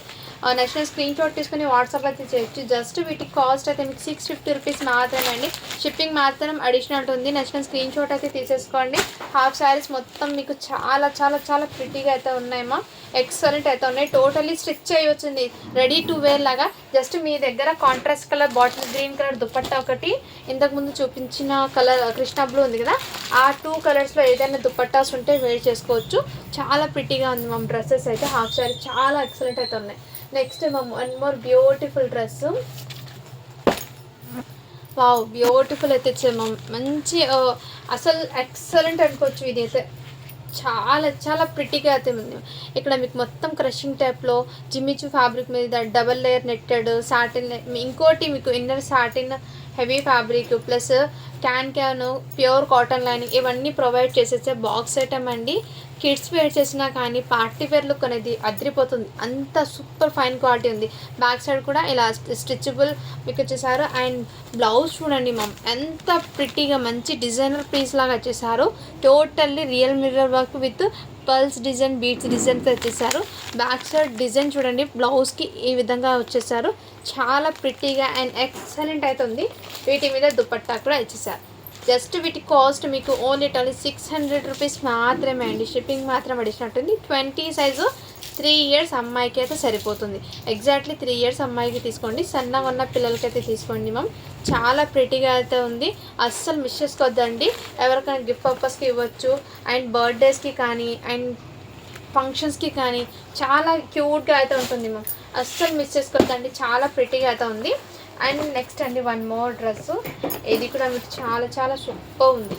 నేషనల్ స్క్రీన్ షాట్ తీసుకుని వాట్సాప్ అయితే చేయొచ్చు. జస్ట్ వీటికి కాస్ట్ అయితే మీకు 650 రూపీస్ మాత్రమే అండి, షిప్పింగ్ మాత్రం అడిషనల్ ఉంది. నేషనల్ స్క్రీన్ షాట్ అయితే తీసేసుకోండి. హాఫ్ శారీస్ మొత్తం మీకు చాలా చాలా చాలా ప్రిటీగా అయితే ఉన్నాయమ్మా, ఎక్సలెంట్ అయితే ఉన్నాయి. టోటలీ స్టిచ్ అయ్యి వచ్చింది, రెడీ టు వేర్ లాగా. జస్ట్ మీ దగ్గర contrast colour bottle green colour dupatta ఒకటి, ఇంతకుముందు చూపించిన కలర్ కృష్ణ బ్లూ ఉంది కదా, ఆ 2 కలర్స్లో ఏదైనా దుపట్టాస్ ఉంటే వేర్ చేసుకోవచ్చు. చాలా ప్రిటీగా ఉంది మ్యామ్ డ్రెస్సెస్ అయితే. హాఫ్ శారీ చాలా ఎక్సలెంట్ అయితే ఉన్నాయి. Next ma'am one more beautiful dress, wow beautiful అయితే ఇచ్చారు మ్యామ్. మంచి అసలు ఎక్సలెంట్ అనుకోవచ్చు. ఇది అయితే చాలా చాలా ప్రిటీగా అయితే ఉంది. ఇక్కడ మీకు మొత్తం క్రషింగ్ టైప్లో జిమ్మిచూ ఫ్యాబ్రిక్ మీద డబల్ లేయర్ నెట్టెడ్ సాటిన్, ఇంకోటి మీకు inner satin heavy fabric plus can pure cotton lining ఇవన్నీ ప్రొవైడ్ చేసేసే బాక్స్ ఐటమ్ అండి. కిడ్స్ వేర్ చేసినా కానీ పార్టీ వేర్ లుక్ అనేది అదిరిపోతుంది, అంత సూపర్ ఫైన్ క్వాలిటీ ఉంది. బ్యాక్ సైడ్ కూడా ఇలా స్టిచబుల్ మీకు వచ్చేసారు. అండ్ బ్లౌజ్ చూడండి మ్యామ్ ఎంత ప్రిటీగా మంచి డిజైనర్ పీస్ లాగా వచ్చేసారు. Totally real mirror work with pearls design, beads డిజైన్తో వచ్చేసారు. బ్యాక్ సైడ్ డిజైన్ చూడండి, బ్లౌజ్కి ఈ విధంగా వచ్చేసారు. చాలా ప్రిటీగా అండ్ ఎక్సలెంట్ అవుతుంది. వీటి మీద దుపట్టా కూడా ఇచ్చేసారు. జస్ట్ వీటి కాస్ట్ మీకు ఓన్లీ 600 రూపీస్ మాత్రమే అండి. షిప్పింగ్ మాత్రం అడిగినట్టుంది. 20 సైజు 3 ఇయర్స్ అమ్మాయికి అయితే సరిపోతుంది. ఎగ్జాక్ట్లీ 3 ఇయర్స్ అమ్మాయికి తీసుకోండి. సన్నగా ఉన్న పిల్లలకైతే తీసుకోండి మ్యామ్. చాలా ప్రిటీగా అయితే ఉంది, అస్సలు మిస్ చేసుకోవద్దండి. ఎవరికైనా గిఫ్ట్ పర్పస్కి ఇవ్వచ్చు, అండ్ బర్త్డేస్కి కానీ అండ్ ఫంక్షన్స్కి కానీ చాలా క్యూట్గా అయితే ఉంటుంది మ్యామ్. అస్సలు మిస్ చేసుకోవద్దండి, చాలా ప్రిటీగా అయితే ఉంది. అండ్ నెక్స్ట్ అండి వన్ మోర్ డ్రెస్సు. ఇది కూడా మీకు చాలా చాలా సూపర్ ఉంది.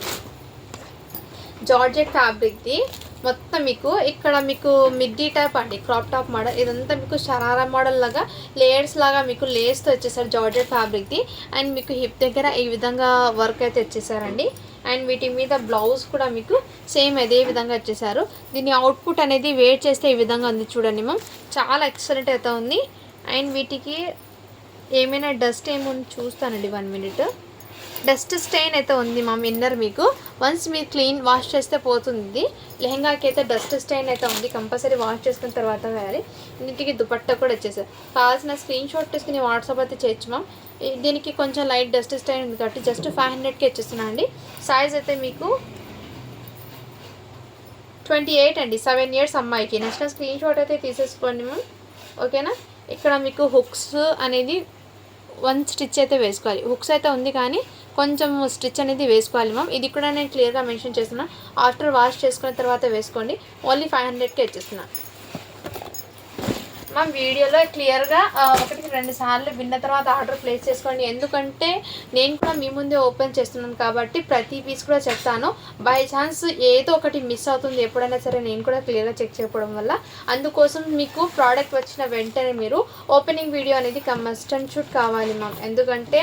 జార్జెట్ ఫ్యాబ్రిక్ది మొత్తం మీకు ఇక్కడ మీకు మిడ్డీ టైప్ అండి, క్రాప్ టాప్ మోడల్. ఇదంతా మీకు షరారా మోడల్ లాగా లేయర్స్ లాగా మీకు లేస్తో వచ్చేసారు జార్జెట్ ఫ్యాబ్రిక్ది. అండ్ మీకు హిప్ దగ్గర ఈ విధంగా వర్క్ అయితే వచ్చేసారండి. అండ్ వీటి మీద బ్లౌజ్ కూడా మీకు సేమ్ అదే విధంగా వచ్చేసారు. దీని అవుట్పుట్ అనేది వేట్ చేస్తే ఈ విధంగా ఉంది చూడండి మ్యామ్. చాలా ఎక్సలెంట్ అయితే ఉంది. అండ్ వీటికి ఏమైనా డస్ట్ ఏమో చూస్తానండి 1 మినిట్. డస్ట్ స్టెయిన్ అయితే ఉంది మ్యామ్ ఇన్నర్ మీకు. వన్స్ మీరు క్లీన్ వాష్ చేస్తే పోతుంది. లెహంగాకి అయితే డస్ట్ స్టెయిన్ అయితే ఉంది, కంపల్సరీ వాష్ చేసుకున్న తర్వాత వేయాలి. ఇంటికి దుపట్టా కూడా వచ్చేసారు. కావాల్సిన స్క్రీన్ షాట్ తీసుకుని వాట్సాప్ అయితే చేయొచ్చు మ్యామ్. దీనికి కొంచెం లైట్ డస్ట్ స్టెయిన్ ఉంది కాబట్టి జస్ట్ 500కి ఇచ్చేస్తున్నా అండి. సైజ్ అయితే మీకు 28 అండి, 7 ఇయర్స్ అమ్మాయికి. నెక్స్ట్ స్క్రీన్ షాట్ అయితే తీసేసుకోండి మ్యామ్, ఓకేనా. ఇక్కడ మీకు హుక్స్ అనేది 1 స్టిచ్ అయితే వేసుకోవాలి. హుక్స్ అయితే ఉంది కానీ కొంచెం స్టిచ్ అనేది వేసుకోవాలి మ్యామ్. ఇది కూడా నేను క్లియర్గా మెన్షన్ చేస్తున్నాను. ఆఫ్టర్ వాష్ చేసుకున్న తర్వాత వేసుకోండి. ఓన్లీ 500కే ఇచ్చేస్తున్నాను మ్యామ్. వీడియోలో క్లియర్గా 1-2 సార్లు విన్న తర్వాత ఆర్డర్ ప్లేస్ చేసుకోండి. ఎందుకంటే నేను కూడా మీ ముందే ఓపెన్ చేస్తున్నాను కాబట్టి ప్రతి పీస్ కూడా చెప్తాను. బై ఛాన్స్ ఏదో ఒకటి మిస్ అవుతుంది ఎప్పుడైనా సరే, నేను కూడా క్లియర్గా చెక్ చేయకపోవడం వల్ల. అందుకోసం మీకు ప్రోడక్ట్ వచ్చిన వెంటనే మీరు ఓపెనింగ్ వీడియో అనేది మస్ట్ అండ్ షుడ్ కావాలి మ్యామ్. ఎందుకంటే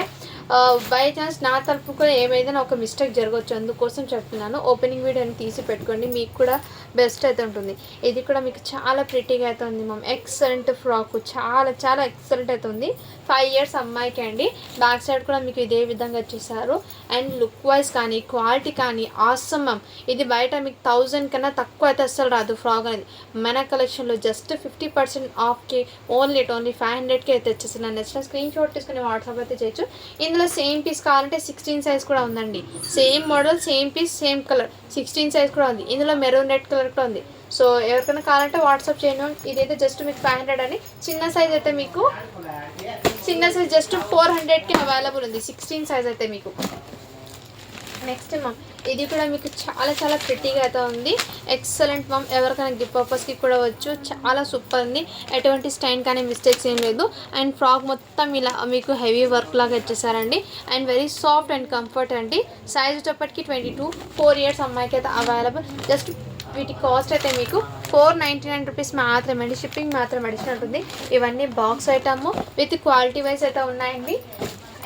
బై ఛాన్స్ నా తరపు కూడా ఏమైనా ఒక మిస్టేక్ జరగవచ్చు, అందుకోసం చెప్తున్నాను. ఓపెనింగ్ వీడియోని తీసి పెట్టుకోండి, మీకు కూడా బెస్ట్ అయితే ఉంటుంది. ఇది కూడా మీకు చాలా ప్రిటీగా అయితే ఉంది మ్యామ్. ఎక్సలెంట్ ఫ్రాక్, చాలా చాలా ఎక్సలెంట్ అయితే ఉంది. 5 ఇయర్స్ అమ్మాయికి అండి. బ్యాక్ సైడ్ కూడా మీకు ఇదే విధంగా వచ్చేసారు. అండ్ లుక్ వైజ్ కానీ క్వాలిటీ కానీ ఆసమ్ మ్యామ్. ఇది బయట మీకు 1000 కన్నా తక్కువ అయితే అస్సలు రాదు ఫ్రాక్ అనేది. మన కలెక్షన్లో జస్ట్ 50% ఆఫ్కి ఓన్లీ 500కి అయితే వచ్చేస్తున్నాను. నెక్స్ట్ స్క్రీన్ షాట్ తీసుకుని వాట్సాప్ అయితే చేయొచ్చు. ఇందులో సేమ్ పీస్ కావాలంటే 16 సైజ్ కూడా ఉందండి. Same model, same piece, same colour, 16 size కూడా ఉంది. ఇందులో మెరూన్ రెడ్ కలర్ కూడా ఉంది. సో ఎవరికైనా కావాలంటే వాట్సాప్ చేయను. ఇదైతే జస్ట్ మీకు 500 అని. చిన్న సైజ్ అయితే మీకు చిన్న సైజ్ జస్ట్ 400కి అవైలబుల్ ఉంది. 16 సైజ్ అయితే మీకు. నెక్స్ట్ మ్యామ్ ఇది కూడా మీకు చాలా చాలా ప్రిటీగా అయితే ఉంది. Excellent ma'am. ఎవరికైనా గిఫ్ట్ పర్పస్కి కూడా వచ్చు. చాలా సూపర్ ఉంది, ఎటువంటి స్టైన్ కానీ మిస్టేక్స్ ఏం లేదు. అండ్ ఫ్రాక్ మొత్తం ఇలా మీకు హెవీ వర్క్ లాగా వచ్చేసారండి. And very soft and comfort అండి. సైజ్ వచ్చేప్పటికి 22, 4 ఇయర్స్ అమ్మాయికి అయితే అవైలబుల్. జస్ట్ వీటి కాస్ట్ అయితే మీకు 499 రూపీస్ మాత్రమే అండి. షిప్పింగ్ మాత్రం అడిషనల్ ఉంటుంది. ఇవన్నీ box item with quality wise అయితే ఉన్నాయండి.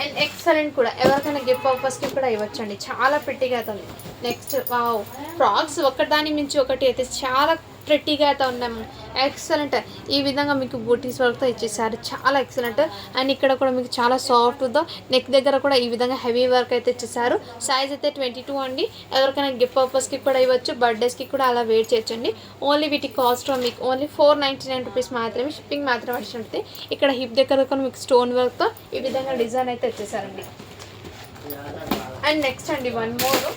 అండ్ ఎక్సలెంట్ కూడా, ఎవరికైనా గిఫ్ట్ పర్పస్కి కూడా ఇవ్వచ్చండి. చాలా ప్రిటీగా అయితే ఉంది. నెక్స్ట్ వావ్, ఫ్రాక్స్ ఒకదాని మించి ఒకటి అయితే చాలా ప్రిటీగా అయితే ఉన్నాము. ఎక్సలెంట్. ఈ విధంగా మీకు బూటీస్ వర్క్తో ఇచ్చేసారు, చాలా ఎక్సలెంట్. అండ్ ఇక్కడ కూడా మీకు చాలా సాఫ్ట్తో నెక్ దగ్గర కూడా ఈ విధంగా హెవీ వర్క్ అయితే ఇచ్చేసారు. సైజ్ అయితే 22 అండి. ఎవరికైనా గిఫ్ట్ పర్పస్కి కూడా ఇవ్వచ్చు, బర్త్డేస్కి కూడా అలా వేర్ చేయొచ్చండి. ఓన్లీ వీటి కాస్ట్ మీకు ఓన్లీ 499 రూపీస్ మాత్రమే. షిప్పింగ్ మాత్రం అడిషనల్. ఇక్కడ హిప్ దగ్గర కూడా మీకు స్టోన్ వర్క్తో ఈ విధంగా డిజైన్ అయితే వచ్చేసారండి. అండ్ నెక్స్ట్ అండి వన్ మోర్.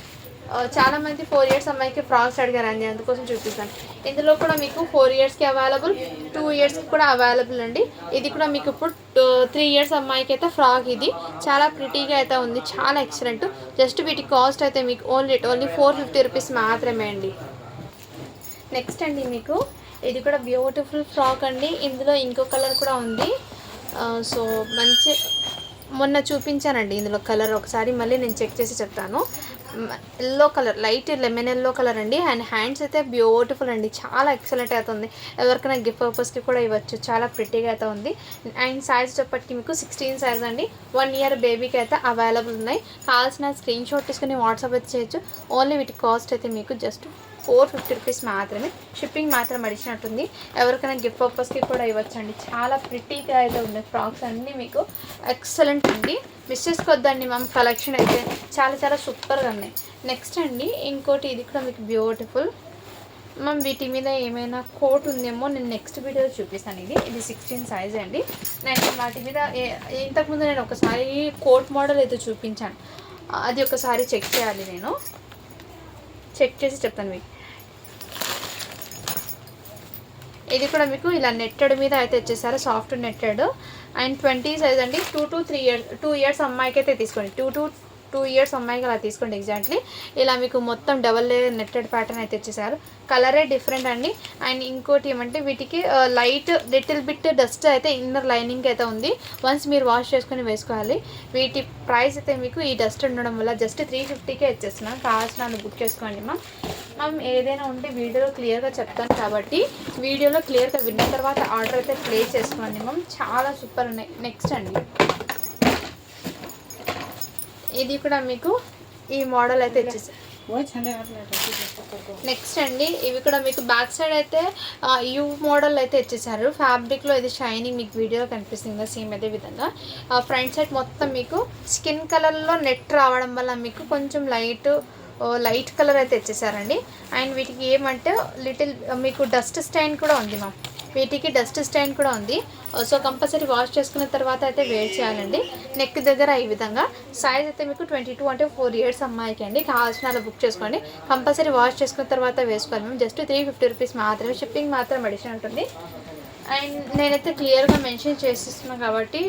చాలామంది 4 ఇయర్స్ అమ్మాయికి ఫ్రాక్స్ అడిగారండి, అందుకోసం చూపిస్తాను. ఇందులో కూడా మీకు 4 ఇయర్స్కి అవైలబుల్, 2 ఇయర్స్కి కూడా అవైలబుల్ అండి. ఇది కూడా మీకు ఇప్పుడు 3 ఇయర్స్ అమ్మాయికి అయితే ఫ్రాక్. ఇది చాలా ప్రిటీగా అయితే ఉంది, చాలా ఎక్సలెంట్. జస్ట్ వీటి కాస్ట్ అయితే మీకు ఓన్లీ 450 రూపీస్ మాత్రమే అండి. నెక్స్ట్ అండి మీకు ఇది కూడా బ్యూటిఫుల్ ఫ్రాక్ అండి. ఇందులో ఇంకో కలర్ కూడా ఉంది. సో మంచి మొన్న చూపించానండి ఇందులో కలర్, ఒకసారి మళ్ళీ నేను చెక్ చేసి చెప్తాను. Yellow colour, light lemon yellow colour అండి. అండ్ హ్యాండ్స్ అయితే బ్యూటిఫుల్ అండి, చాలా ఎక్సలెంట్ అవుతుంది. ఎవరికైనా గిఫ్ట్ పర్పస్కి కూడా ఇవ్వచ్చు, చాలా ప్రిటీగా అయితే ఉంది. అండ్ సైజ్ చెప్పటికి మీకు 16 సైజ్ అండి. 1 ఇయర్ బేబీకి అయితే అవైలబుల్ ఉన్నాయి. కావాల్సిన స్క్రీన్ షాట్ తీసుకుని వాట్సాప్ అయితే చేయొచ్చు. ఓన్లీ వీటి కాస్ట్ అయితే మీకు జస్ట్ 450 రూపీస్ మాత్రమే. షిప్పింగ్ మాత్రం అడిచినట్టుంది. ఎవరికైనా గిఫ్ట్ పర్పస్కి కూడా ఇవ్వచ్చండి. చాలా ప్రిటీగా అయితే ఉన్నాయి ఫ్రాక్స్ అన్నీ మీకు ఎక్సలెంట్ అండి. మిస్ చేసుకోవద్దండి మ్యామ్. కలెక్షన్ అయితే చాలా చాలా సూపర్గా ఉన్నాయి. నెక్స్ట్ అండి ఇంకోటి, ఇది కూడా మీకు బ్యూటిఫుల్ మ్యామ్. వీటి మీద ఏమైనా కోట్ ఉందేమో నేను నెక్స్ట్ వీడియోలో చూపిస్తాను. ఇది 16 సైజ్ అండి. నేను వాటి మీద ఇంతకుముందు నేను ఒకసారి కోట్ మోడల్ అయితే చూపించాను. అది ఒకసారి చెక్ చేయాలి. నేను చెక్ చేసి చెప్తాను మీకు. ఇది కూడా మీకు ఇలా నెట్టెడ్ మీద అయితే వచ్చేసారు. సాఫ్ట్ నెట్టెడ్ అండ్ 20 సైజ్ అండి. 2 to 3 years 2 years అమ్మాయికి అయితే తీసుకోండి. 2 years అమ్మాయికి అలా తీసుకోండి. ఎగ్జాక్ట్లీ ఇలా మీకు మొత్తం డబల్ లేయర్ నెట్టెడ్ ప్యాటర్న్ అయితే ఇచ్చేసారు. కలరే డిఫరెంట్ అండి. అండ్ ఇంకోటి ఏమంటే వీటికి లైట్ లిటిల్ బిట్ డస్ట్ అయితే ఇన్నర్ లైనింగ్ అయితే ఉంది. వన్స్ మీరు వాష్ చేసుకొని వేసుకోవాలి. వీటి ప్రైస్ అయితే మీకు ఈ డస్ట్ ఉండడం వల్ల జస్ట్ 350కే ఇచ్చేస్తున్నాను. కావాల్సిన బుక్ చేసుకోండి మ్యామ్. ఏదైనా ఉంటే వీడియోలో క్లియర్గా చెప్తాను కాబట్టి వీడియోలో క్లియర్గా విన్న తర్వాత ఆర్డర్ అయితే ప్లేస్ చేసుకోండి మ్యామ్. చాలా సూపర్ ఉన్నాయి. నెక్స్ట్ అండి ఇది కూడా మీకు ఈ మోడల్ అయితే వచ్చేసారు. నెక్స్ట్ అండి ఇవి కూడా మీకు బ్యాక్ సైడ్ అయితే యూ మోడల్ అయితే ఇచ్చేసారు. ఫ్యాబ్రిక్లో ఇది షైనింగ్ మీకు వీడియోలో కనిపిస్తుంది సేమ్ అదే విధంగా. ఫ్రంట్ సైడ్ మొత్తం మీకు స్కిన్ కలర్లో నెట్ రావడం వల్ల మీకు కొంచెం లైట్ కలర్ అయితే ఇచ్చేసారండి. అండ్ వీటికి ఏమంటే లిటిల్ మీకు డస్ట్ స్టైన్ కూడా ఉంది మ్యామ్. వీటికి డస్ట్ స్టైన్ కూడా ఉంది. సో కంపల్సరీ వాష్ చేసుకున్న తర్వాత అయితే వేర్ చేయాలండి. నెక్ దగ్గర ఈ విధంగా సైజ్ అయితే మీకు 22 అంటే 4 years అమ్మాయికి అండి. కావాల్సిన అలా బుక్ చేసుకోండి. కంపల్సరీ వాష్ చేసుకున్న తర్వాత వేసుకోవాలి మేము. జస్ట్ 350 రూపీస్ మాత్రమే. షిప్పింగ్ మాత్రం అడిషన్ ఉంటుంది. అండ్ నేనైతే క్లియర్గా మెన్షన్ చేసిస్తున్నాను కాబట్టి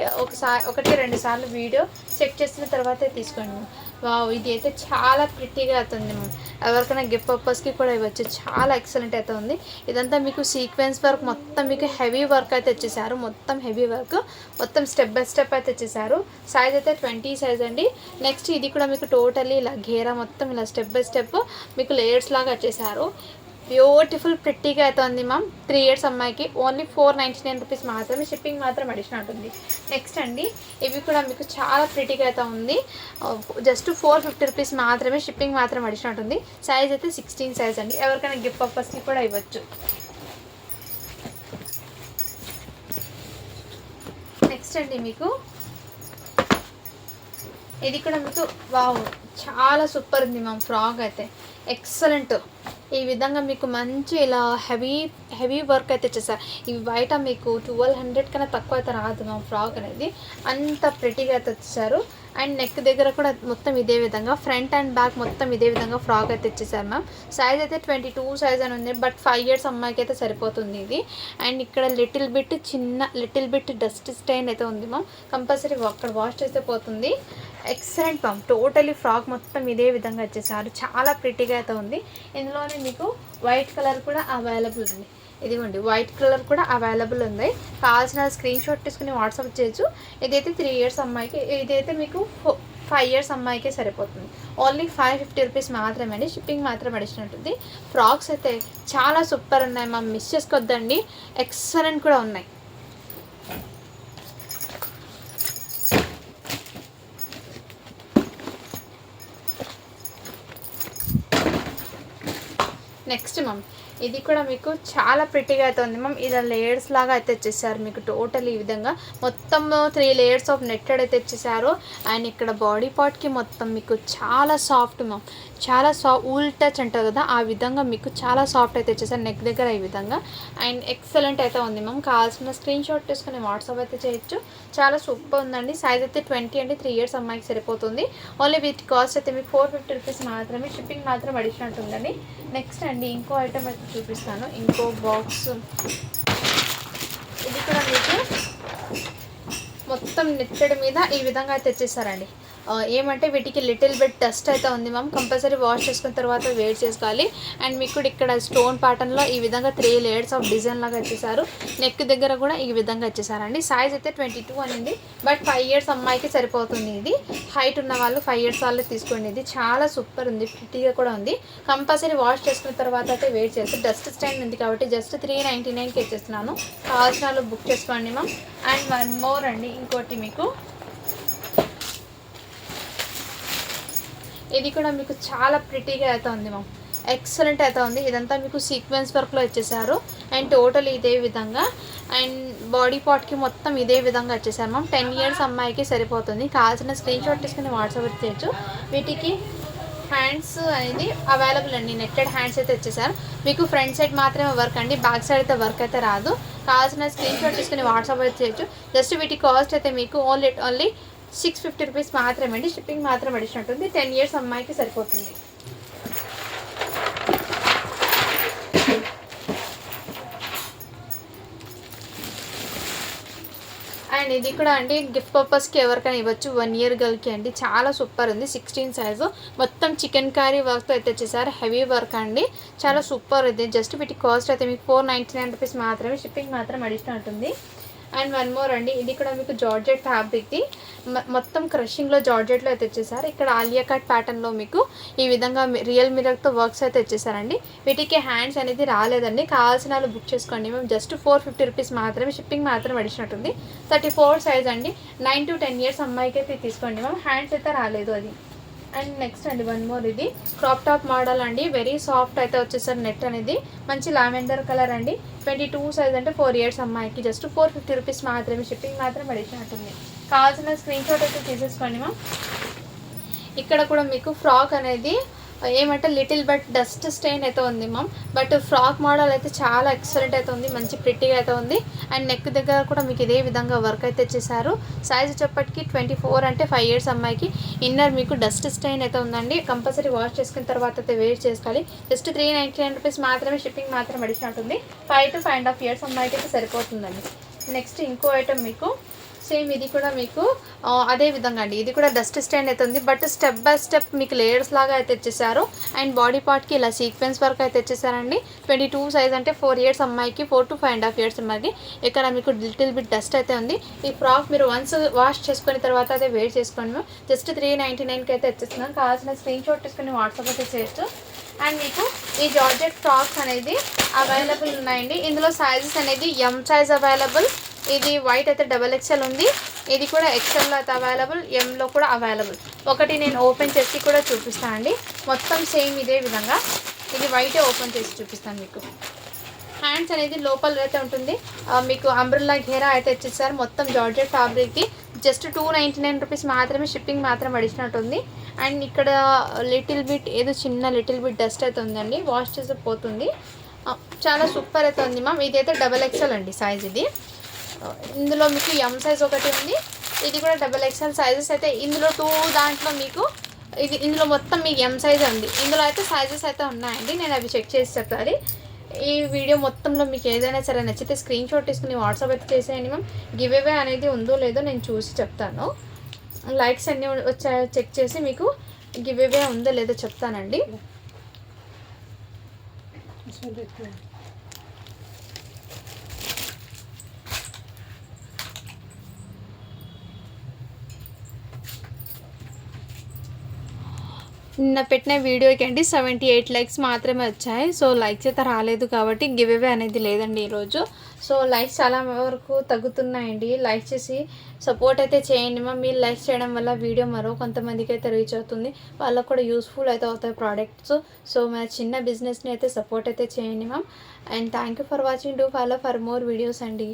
ఒకటి 2 సార్లు వీడియో చెక్ చేసిన తర్వాతే తీసుకోండి. వావ్, ఇది అయితే చాలా ప్రిటీగా అవుతుంది మ్యామ్. ఎవరికైనా గిఫ్ట్ పర్పస్కి కూడా ఇవ్వచ్చు. చాలా ఎక్సలెంట్ అయితే ఉంది. ఇదంతా మీకు సీక్వెన్స్ వర్క్ మొత్తం మీకు హెవీ వర్క్ అయితే వచ్చేసారు. మొత్తం హెవీ వర్క్ మొత్తం స్టెప్ బై స్టెప్ అయితే వచ్చేసారు. సైజ్ అయితే 20 సైజ్ అండి. నెక్స్ట్ ఇది కూడా మీకు టోటలీ ఇలా ఘేరా మొత్తం ఇలా స్టెప్ బై స్టెప్ మీకు లేయర్స్ లాగా వచ్చేసారు. బ్యూటిఫుల్ ప్రిట్టీగా అయితే ఉంది మ్యామ్. 3 years అమ్మాయికి ఓన్లీ 499 రూపీస్ మాత్రమే. షిప్పింగ్ మాత్రం అడిషనల్ ఉంటుంది. నెక్స్ట్ అండి ఇవి కూడా మీకు చాలా ప్రిటీగా అయితే ఉంది. జస్ట్ 450 రూపీస్ మాత్రమే. షిప్పింగ్ మాత్రం అడిషనల్ ఉంటుంది. సైజ్ అయితే 16 సైజ్ అండి. ఎవరికైనా గిఫ్ట్ పర్పస్కి కూడా ఇవ్వచ్చు. నెక్స్ట్ అండి మీకు ఇది కూడా మీకు వావ్ చాలా సూపర్ ఉంది మ్యామ్. ఫ్రాక్ అయితే ఎక్సలెంట్. ఈ విధంగా మీకు మంచి ఇలా హెవీ వర్క్ అయితే చేస్తారు. ఇవి బయట మీకు 1200 కన్నా తక్కువ అయితే రాదు మ్యామ్. ఫ్రాక్ అనేది అంత ప్రిటీగా అయితే వచ్చేసారు. అండ్ నెక్ దగ్గర కూడా మొత్తం ఇదే విధంగా ఫ్రంట్ అండ్ బ్యాక్ మొత్తం ఇదే విధంగా ఫ్రాక్ అయితే ఇచ్చేసారు మ్యామ్. సైజ్ అయితే 22 సైజ్ అని ఉంది. బట్ 5 years అమ్మాయికి అయితే సరిపోతుంది ఇది. అండ్ ఇక్కడ లిటిల్ బిట్ డస్ట్ స్టైన్ అయితే ఉంది మ్యామ్. కంపల్సరీ అక్కడ వాష్ చేస్తే పోతుంది. Excellent ma'am. టోటలీ ఫ్రాక్ మొత్తం ఇదే విధంగా వచ్చేసారు. చాలా ప్రిటీగా అయితే ఉంది. ఇందులోనే మీకు వైట్ కలర్ కూడా అవైలబుల్ ఉంది. ఇదిగోండి వైట్ కలర్ కూడా అవైలబుల్ ఉంది. కావాల్సిన స్క్రీన్ షాట్ తీసుకుని వాట్సాప్ చేయొచ్చు. ఇదైతే 3 years అమ్మాయికి, ఇదైతే మీకు 5 years అమ్మాయికే సరిపోతుంది. ఓన్లీ 550 రూపీస్ మాత్రమే అండి. షిప్పింగ్ మాత్రం అడిషన్ ఉంటుంది. ఫ్రాక్స్ అయితే చాలా సూపర్ ఉన్నాయి మ్యామ్. మిస్ చేసుకోవద్దండి. ఎక్సలెంట్ కూడా ఉన్నాయి. నెక్స్ట్ మ్యామ్ ఇది కూడా మీకు చాలా ప్రిటీగా అయితే ఉంది మ్యామ్. ఇలా లేయర్స్ లాగా అయితే వచ్చేసారు మీకు టోటల్ ఈ విధంగా మొత్తం 3 layers ఆఫ్ నెట్టెడ్ అయితే వచ్చేసారు. అండ్ ఇక్కడ బాడీ పార్ట్కి మొత్తం మీకు చాలా సాఫ్ట్ మ్యామ్. చాలా ఊల్ టచ్ అంటారు కదా, ఆ విధంగా మీకు చాలా సాఫ్ట్ అయితే వచ్చేసారు. నెక్ దగ్గర ఈ విధంగా అండ్ ఎక్సలెంట్ అయితే ఉంది మ్యామ్. కావాల్సిన స్క్రీన్ షాట్ తీసుకుని వాట్సాప్ అయితే చేయొచ్చు. చాలా సూపర్ ఉందండి. సైజ్ అయితే 20 అంటే 3 years అమ్మాయికి సరిపోతుంది. ఓన్లీ వీటి కాస్ట్ అయితే మీకు 450 రూపీస్ మాత్రమే. షిప్పింగ్ మాత్రం అడిషనల్ ఉందండి. నెక్స్ట్ అండి ఇంకో ఐటమ్ అయితే చూపిస్తాను. ఇంకో బాక్స్ ఇది కూడా మీకు మొత్తం నెట్టెడ్ మీద ఈ విధంగా అయితే తెచ్చేసారండి. ఏమంటే వీటికి లిటిల్ బిట్ డస్ట్ అయితే ఉంది మ్యామ్. కంపల్సరీ వాష్ చేసుకున్న తర్వాత వేర్ చేసుకోవాలి. అండ్ మీకు ఇక్కడ స్టోన్ ప్యాటర్న్లో ఈ విధంగా 3 layers ఆఫ్ డిజైన్ లాగా వచ్చేసారు. నెక్ దగ్గర కూడా ఈ విధంగా వచ్చేసారండి. సైజ్ అయితే 22 అనింది. బట్ 5 years అమ్మాయికి సరిపోతుంది. ఇది హైట్ ఉన్న వాళ్ళు 5 years వాళ్ళు తీసుకోండి. ఇది చాలా సూపర్ ఉంది. ప్రిటీగా కూడా ఉంది. కంపల్సరీ వాష్ చేసుకున్న తర్వాత అయితే వేర్ చేసి డస్ట్ స్టైన్ ఉంది కాబట్టి జస్ట్ 399కి ఇచ్చేస్తున్నాను. కావాల్సిన వాళ్ళు బుక్ చేసుకోండి మ్యామ్. అండ్ 1 more అండి ఇంకోటి మీకు ఇది కూడా మీకు చాలా ప్రిటీగా అయితే ఉంది మ్యామ్. ఎక్సలెంట్ అయితే ఉంది. ఇదంతా మీకు సీక్వెన్స్ వర్క్లో ఇచ్చేసారు అండ్ టోటల్ ఇదే విధంగా అండ్ బాడీ పార్ట్కి మొత్తం ఇదే విధంగా వచ్చేసారు మ్యామ్. 10 ఇయర్స్ అమ్మాయికి సరిపోతుంది. కావాల్సిన స్క్రీన్ షాట్ తీసుకుని వాట్సాప్ చేయొచ్చు. వీటికి హ్యాండ్స్ అనేది అవైలబుల్ అండి, నెట్టెడ్ హ్యాండ్స్ అయితే వచ్చేసారు. మీకు ఫ్రంట్ సైడ్ మాత్రమే వర్క్ అండి, బ్యాక్ సైడ్ అయితే వర్క్ అయితే రాదు. కావాల్సిన స్క్రీన్ షాట్ తీసుకుని వాట్సాప్ అయితే చేయొచ్చు. జస్ట్ వీటి కాస్ట్ అయితే మీకు ఓన్లీ 650 రూపీస్ మాత్రమే అండి. షిప్పింగ్ మాత్రం అడిషన్ ఉంటుంది. 10 ఇయర్స్ అమ్మాయికి సరిపోతుంది. అండ్ ఇది కూడా అండి గిఫ్ట్ పర్పస్కి ఎవరికైనా ఇవ్వచ్చు. 1 ఇయర్ గర్ల్కి అండి. చాలా సూపర్ ఉంది. 16 సైజు మొత్తం చికెన్ కర్రీ వర్క్తో అయితే వచ్చేసారు. హెవీ వర్క్ అండి, చాలా సూపర్ ఇది. జస్ట్ వీటి కాస్ట్ అయితే మీకు 499 రూపీస్ మాత్రమే. షిప్పింగ్ మాత్రం అడిషనల్ ఉంటుంది. అండ్ వన్ మోర్ అండి, ఇది కూడా మీకు జార్జెట్ ఫ్యాబ్రిక్ది మొత్తం క్రషింగ్లో జార్జెట్లో అయితే వచ్చేసారు. ఇక్కడ ఆలియా కట్ ప్యాటర్న్లో మీకు ఈ విధంగా రియల్ మిరర్తో వర్క్స్ అయితే వచ్చేసారండి. వీటికి హ్యాండ్స్ అనేది రాలేదండి. కావాల్సిన వాళ్ళు బుక్ చేసుకోండి. మేము జస్ట్ 450 రూపీస్ మాత్రమే. షిప్పింగ్ మాత్రం అడిచినట్టుంది. 34 సైజ్ అండి. 9 to 10 ఇయర్స్ అమ్మాయికి అయితే తీసుకోండి మ్యామ్. హ్యాండ్స్ అయితే రాలేదు అది. అండ్ నెక్స్ట్ అండి వన్ మోర్, ఇది క్రాప్ టాప్ మోడల్ అండి. వెరీ సాఫ్ట్ అయితే వచ్చేసారు. నెట్ అనేది మంచి లావెండర్ కలర్ అండి. 22 సైజ్ అంటే 4 ఇయర్స్ అమ్మాయికి జస్ట్ 450 రూపీస్ మాత్రమే. షిప్పింగ్ మాత్రం అడిషన్ ఉంటుంది. కావాల్సిన స్క్రీన్ షాట్ అయితే తీసేసుకోండి మ్యామ్. ఇక్కడ కూడా మీకు ఫ్రాక్ అనేది ఏమంటే లిటిల్ బట్ డస్ట్ స్టెయిన్ అయితే ఉంది మ్యామ్. బట్ ఫ్రాక్ మోడల్ అయితే చాలా ఎక్సలెంట్ అయితే ఉంది, మంచి ప్రిట్టిగా అయితే ఉంది. అండ్ నెక్ దగ్గర కూడా మీకు ఇదే విధంగా వర్క్ అయితే చేశారు. సైజ్ వచ్చేప్పటికి 24 అంటే 5 ఇయర్స్ అమ్మాయికి. ఇన్నర్ మీకు డస్ట్ స్టెయిన్ అయితే ఉందండి. కంపల్సరీ వాష్ చేసుకున్న తర్వాత అయితే వేర్ చేసుకోవాలి. జస్ట్ 399 రూపీస్ మాత్రమే. షిప్పింగ్ మాత్రం అడిషన్ ఉంటుంది. 5 to 5.5 ఇయర్స్ అమ్మాయికి అయితే సరిపోతుందండి. నెక్స్ట్ ఇంకో ఐటమ్ మీకు సేమ్, ఇది కూడా మీకు అదే విధంగా అండి. ఇది కూడా డస్ట్ స్టైన్ అయితే ఉంది. బట్ స్టెప్ బై స్టెప్ మీకు లేయర్స్ లాగా అయితే ఇచ్చేసారు. అండ్ బాడీ పార్ట్కి ఇలా సీక్వెన్స్ వర్క్ అయితే ఇచ్చేసారండి. 22 సైజ్ అంటే 4 ఇయర్స్ అమ్మాయికి, 4 to 5.5 ఇయర్స్ అమ్మాయికి. ఇక్కడ మీకు లిటిల్ బిట్ డస్ట్ అయితే ఉంది. ఈ ఫ్రాక్ మీరు వన్స్ వాష్ చేసుకున్న తర్వాత అయితే వేర్ చేసుకోండి. జస్ట్ 399కి అయితే వచ్చేస్తున్నాం. కావాల్సిన స్క్రీన్ షాట్ తీసుకుని వాట్సాప్ అయితే చేయొచ్చు. అండ్ మీకు ఈ జార్జెట్ ఫ్రాక్స్ అనేది అవైలబుల్ ఉన్నాయండి. ఇందులో సైజెస్ అనేది ఎం సైజ్ అవైలబుల్. ఇది వైట్ అయితే XXL ఉంది. ఇది కూడా XLలో అయితే అవైలబుల్, ఎంలో కూడా అవైలబుల్. ఒకటి నేను ఓపెన్ చేసి కూడా చూపిస్తాను అండి. మొత్తం సేమ్ ఇదే విధంగా ఇది వైటే ఓపెన్ చేసి చూపిస్తాను మీకు. హ్యాండ్స్ అనేది లోపల అయితే ఉంటుంది. మీకు అంబ్రెల్లా ఘేరా అయితే ఇచ్చేసారు. మొత్తం జార్జెట్ ఫ్యాబ్రిక్కి జస్ట్ 299 రూపీస్ మాత్రమే. షిప్పింగ్ మాత్రం అడిషనల్ ఉంది. అండ్ ఇక్కడ చిన్న లిటిల్ బిట్ డస్ట్ అయితే ఉందండి. వాష్ చేసి పోతుంది. చాలా సూపర్ అయితే ఉంది మ్యామ్. ఇదైతే XXL అండి సైజ్. ఇది ఇందులో మీకు ఎం సైజ్ ఒకటి ఉంది. ఇది కూడా XXL సైజెస్ అయితే ఇందులో 2 దాంట్లో మీకు ఇందులో మొత్తం మీకు ఎం సైజ్ ఉంది. ఇందులో అయితే సైజెస్ అయితే ఉన్నాయండి. నేను అవి చెక్ చేసి చెప్తాను. ఈ వీడియో మొత్తంలో మీకు ఏదైనా సరే నచ్చితే స్క్రీన్ షాట్ తీసుకుని వాట్సాప్ అయితే చేసేయండి మ్యామ్. గివ్ అవే అనేది ఉందో లేదో నేను చూసి చెప్తాను. లైక్స్ అన్నీ వచ్చాయో చెక్ చేసి మీకు గివ్ అవే ఉందో లేదో చెప్తానండి. నిన్న పెట్టిన వీడియోకి అండి 78 లైక్స్ మాత్రమే వచ్చాయి. సో లైక్స్ అయితే రాలేదు కాబట్టి గివ్ అవే అనేది లేదండి ఈరోజు. సో లైక్స్ చాలా వరకు తగ్గుతున్నాయండి. లైక్ చేసి సపోర్ట్ అయితే చేయండి మ్యామ్. మీరు లైక్ చేయడం వల్ల వీడియో మరో కొంతమందికి అయితే రీచ్ అవుతుంది. వాళ్ళకు కూడా యూస్ఫుల్ అయితే అవుతాయి ప్రోడక్ట్స్. సో మన చిన్న బిజినెస్ని అయితే సపోర్ట్ అయితే చేయండి ma'am. And thank you for watching. Do follow for more videos అండి.